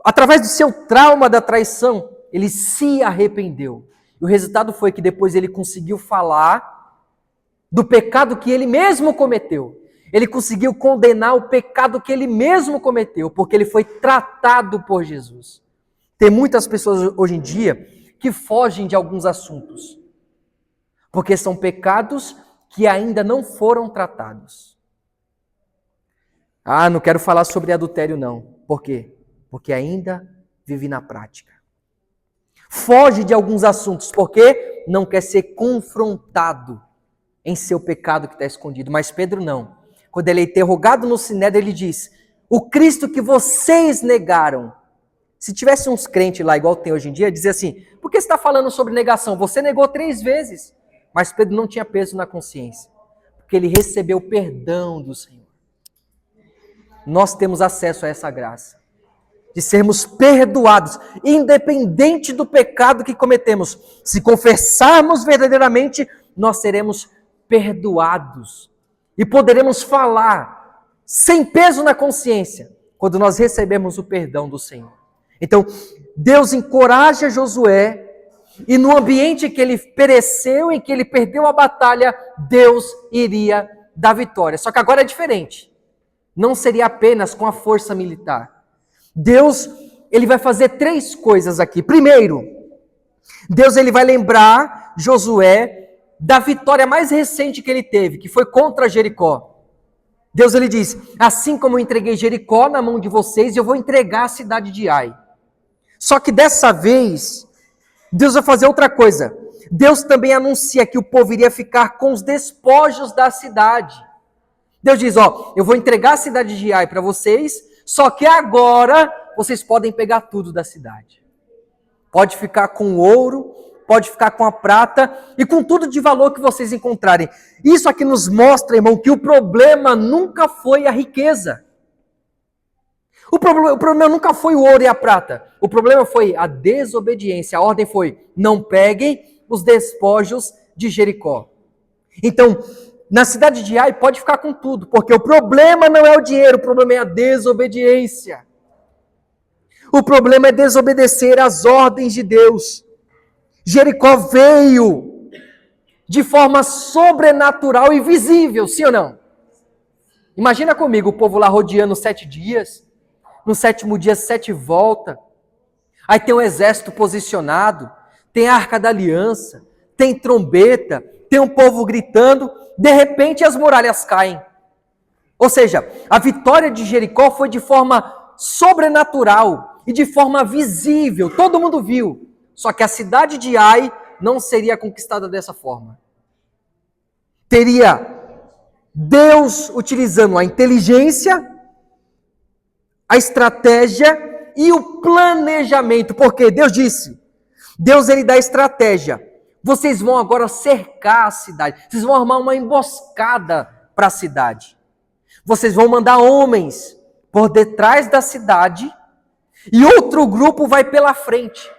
através do seu trauma da traição, ele se arrependeu. E o resultado foi que depois ele conseguiu falar do pecado que ele mesmo cometeu. Ele conseguiu condenar o pecado que ele mesmo cometeu, porque ele foi tratado por Jesus. Tem muitas pessoas hoje em dia que fogem de alguns assuntos, porque são pecados que ainda não foram tratados. Ah, não quero falar sobre adultério não. Por quê? Porque ainda vive na prática. Foge de alguns assuntos porque não quer ser confrontado em seu pecado que está escondido. Mas Pedro não. Quando ele é interrogado no Sinédrio, ele diz: o Cristo que vocês negaram. Se tivesse uns crentes lá, igual tem hoje em dia, dizia assim: por que você está falando sobre negação? Você negou 3 vezes. Mas Pedro não tinha peso na consciência, porque ele recebeu o perdão do Senhor. Nós temos acesso a essa graça, de sermos perdoados, independente do pecado que cometemos. Se confessarmos verdadeiramente, nós seremos perdoados. E poderemos falar sem peso na consciência, quando nós recebemos o perdão do Senhor. Então, Deus encoraja Josué, e no ambiente que ele pereceu, em que ele perdeu a batalha, Deus iria dar vitória. Só que agora é diferente. Não seria apenas com a força militar. Deus, ele vai fazer 3 coisas aqui. Primeiro, Deus ele vai lembrar Josué da vitória mais recente que ele teve, que foi contra Jericó. Deus ele diz: assim como eu entreguei Jericó na mão de vocês, eu vou entregar a cidade de Ai. Só que dessa vez, Deus vai fazer outra coisa. Deus também anuncia que o povo iria ficar com os despojos da cidade. Deus diz: ó, eu vou entregar a cidade de Ai para vocês, só que agora vocês podem pegar tudo da cidade. Pode ficar com o ouro, pode ficar com a prata e com tudo de valor que vocês encontrarem. Isso aqui nos mostra, irmão, que o problema nunca foi a riqueza. O problema nunca foi o ouro e a prata. O problema foi a desobediência. A ordem foi: não peguem os despojos de Jericó. Então, na cidade de Ai pode ficar com tudo, porque o problema não é o dinheiro, o problema é a desobediência. O problema é desobedecer às ordens de Deus. Jericó veio de forma sobrenatural e visível, sim ou não? Imagina comigo o povo lá rodeando 7 dias, no 7º dia 7 voltas, aí tem um exército posicionado, tem a Arca da Aliança, tem trombeta, tem um povo gritando, de repente as muralhas caem. Ou seja, a vitória de Jericó foi de forma sobrenatural e de forma visível, todo mundo viu. Só que a cidade de Ai não seria conquistada dessa forma. Teria Deus utilizando a inteligência, a estratégia e o planejamento. Porque Deus disse, Deus ele dá estratégia. Vocês vão agora cercar a cidade. Vocês vão armar uma emboscada para a cidade. Vocês vão mandar homens por detrás da cidade e outro grupo vai pela frente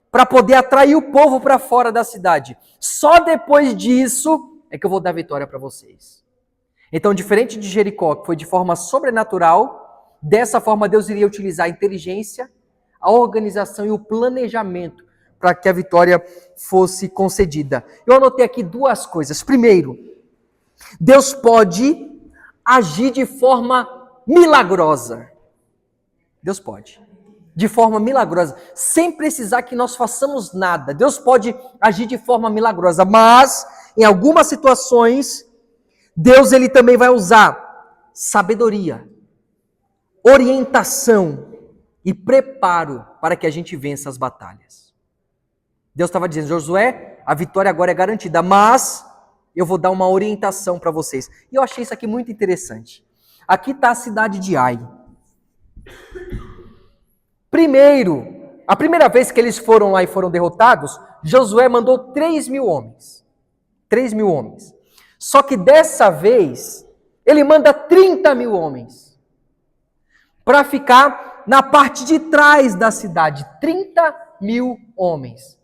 para poder atrair o povo para fora da cidade. Só depois disso é que eu vou dar vitória para vocês. Então, diferente de Jericó, que foi de forma sobrenatural, dessa forma Deus iria utilizar a inteligência, a organização e o planejamento para que a vitória fosse concedida. Eu anotei aqui duas coisas. Primeiro, Deus pode agir de forma milagrosa. Deus pode. De forma milagrosa. Sem precisar que nós façamos nada. Deus pode agir de forma milagrosa. Mas, em algumas situações, Deus ele também vai usar sabedoria, orientação e preparo para que a gente vença as batalhas. Deus estava dizendo, Josué, a vitória agora é garantida, mas eu vou dar uma orientação para vocês. E eu achei isso aqui muito interessante. Aqui está a cidade de Ai. Primeiro, a primeira vez que eles foram lá e foram derrotados, Josué mandou 3.000 homens. 3.000 homens. Só que dessa vez, ele manda 30.000 homens. Para ficar na parte de trás da cidade. 30.000 homens.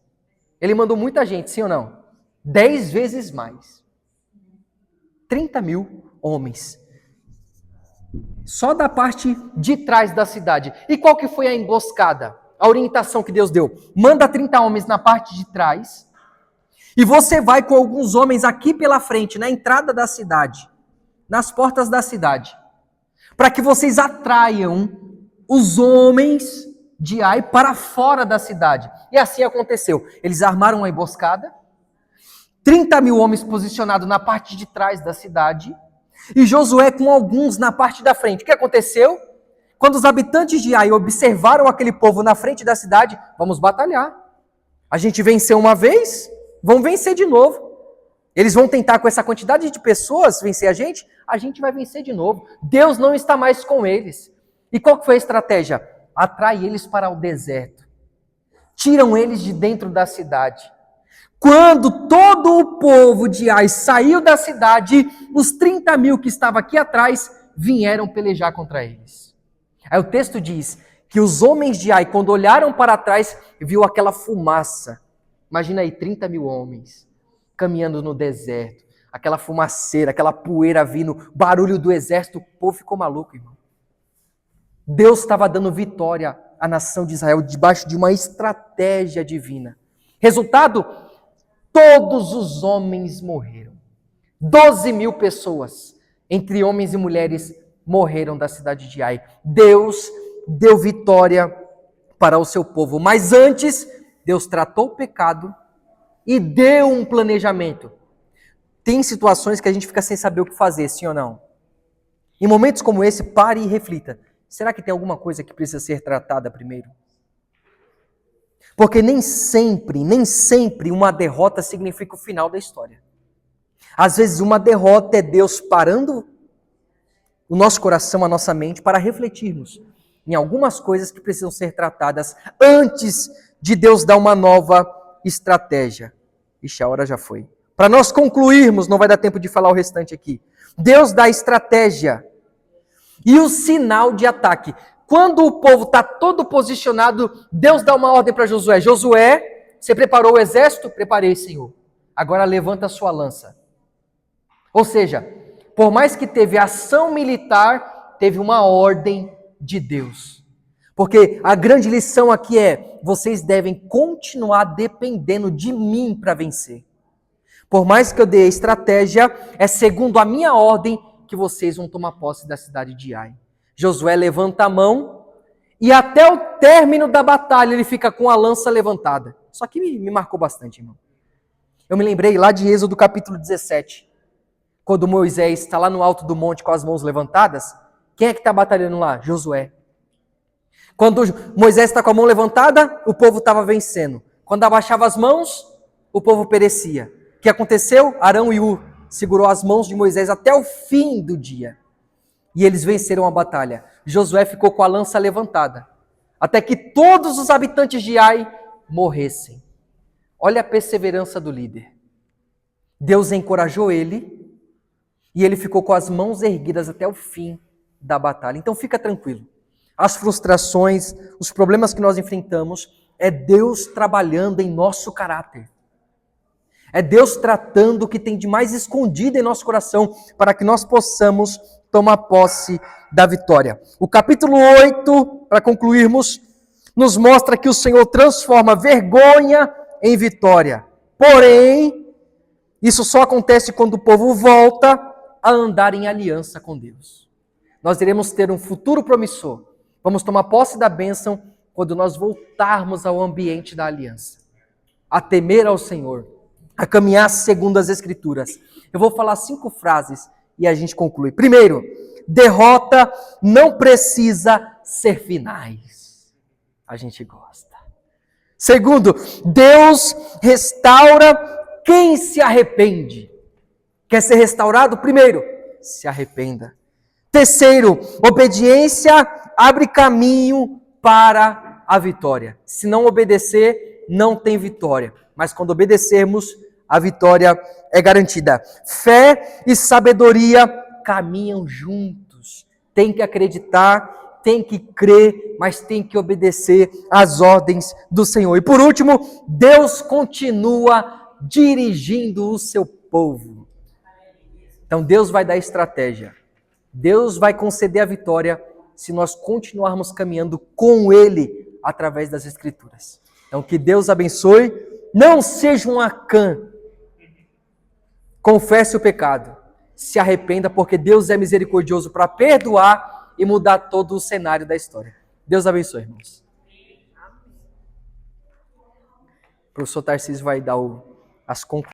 Ele mandou muita gente, sim ou não? 10 vezes mais. 30.000 homens. Só da parte de trás da cidade. E qual que foi a emboscada? A orientação que Deus deu. Manda 30 homens na parte de trás. E você vai com alguns homens aqui pela frente, na entrada da cidade. Nas portas da cidade. Para que vocês atraiam os homens de Ai para fora da cidade. E assim aconteceu. Eles armaram uma emboscada. 30.000 homens posicionados na parte de trás da cidade. E Josué com alguns na parte da frente. O que aconteceu? Quando os habitantes de Ai observaram aquele povo na frente da cidade, vamos batalhar. A gente venceu uma vez, vamos vencer de novo. Eles vão tentar com essa quantidade de pessoas vencer a gente vai vencer de novo. Deus não está mais com eles. E qual que foi a estratégia? Atrai eles para o deserto. Tiram eles de dentro da cidade. Quando todo o povo de Ai saiu da cidade, os 30.000 que estavam aqui atrás vieram pelejar contra eles. Aí o texto diz que os homens de Ai, quando olharam para trás, viu aquela fumaça. Imagina aí, 30.000 homens caminhando no deserto. Aquela fumaceira, aquela poeira vindo, barulho do exército. O povo ficou maluco, irmão. Deus estava dando vitória à nação de Israel debaixo de uma estratégia divina. Resultado? Todos os homens morreram. 12.000 pessoas, entre homens e mulheres, morreram da cidade de Ai. Deus deu vitória para o seu povo. Mas antes, Deus tratou o pecado e deu um planejamento. Tem situações que a gente fica sem saber o que fazer, sim ou não? Em momentos como esse, pare e reflita. Será que tem alguma coisa que precisa ser tratada primeiro? Porque nem sempre uma derrota significa o final da história. Às vezes uma derrota é Deus parando o nosso coração, a nossa mente, para refletirmos em algumas coisas que precisam ser tratadas antes de Deus dar uma nova estratégia. Ixi, a hora já foi. Para nós concluirmos, não vai dar tempo de falar o restante aqui. Deus dá estratégia e o sinal de ataque. Quando o povo está todo posicionado, Deus dá uma ordem para Josué. Josué, você preparou o exército? Preparei, Senhor. Agora levanta a sua lança. Ou seja, por mais que teve ação militar, teve uma ordem de Deus. Porque a grande lição aqui é, vocês devem continuar dependendo de mim para vencer. Por mais que eu dê a estratégia, é segundo a minha ordem que vocês vão tomar posse da cidade de Ai. Josué levanta a mão e até o término da batalha ele fica com a lança levantada. Isso aqui me marcou bastante, irmão. Eu me lembrei lá de Êxodo capítulo 17, quando Moisés está lá no alto do monte com as mãos levantadas. Quem é que está batalhando lá? Josué. Quando Moisés está com a mão levantada, o povo estava vencendo. Quando abaixava as mãos, o povo perecia. O que aconteceu? Arão e Hur segurou as mãos de Moisés até o fim do dia. E eles venceram a batalha. Josué ficou com a lança levantada, até que todos os habitantes de Ai morressem. Olha a perseverança do líder. Deus encorajou ele, e ele ficou com as mãos erguidas até o fim da batalha. Então fica tranquilo. As frustrações, os problemas que nós enfrentamos, é Deus trabalhando em nosso caráter. É Deus tratando o que tem de mais escondido em nosso coração para que nós possamos tomar posse da vitória. O capítulo 8, para concluirmos, nos mostra que o Senhor transforma vergonha em vitória. Porém, isso só acontece quando o povo volta a andar em aliança com Deus. Nós iremos ter um futuro promissor. Vamos tomar posse da bênção quando nós voltarmos ao ambiente da aliança. A temer ao Senhor, a caminhar segundo as Escrituras. Eu vou falar 5 frases e a gente conclui. Primeiro, derrota não precisa ser finais. A gente gosta. Segundo, Deus restaura quem se arrepende. Quer ser restaurado? Primeiro, se arrependa. Terceiro, obediência abre caminho para a vitória. Se não obedecer, não tem vitória. Mas quando obedecermos, a vitória é garantida. Fé e sabedoria caminham juntos. Tem que acreditar, tem que crer, mas tem que obedecer às ordens do Senhor. E por último, Deus continua dirigindo o seu povo. Então Deus vai dar estratégia. Deus vai conceder a vitória se nós continuarmos caminhando com Ele através das Escrituras. Então que Deus abençoe. Não seja um Acã. Confesse o pecado. Se arrependa, porque Deus é misericordioso para perdoar e mudar todo o cenário da história. Deus abençoe, irmãos. O professor Tarcísio vai dar as conclusões.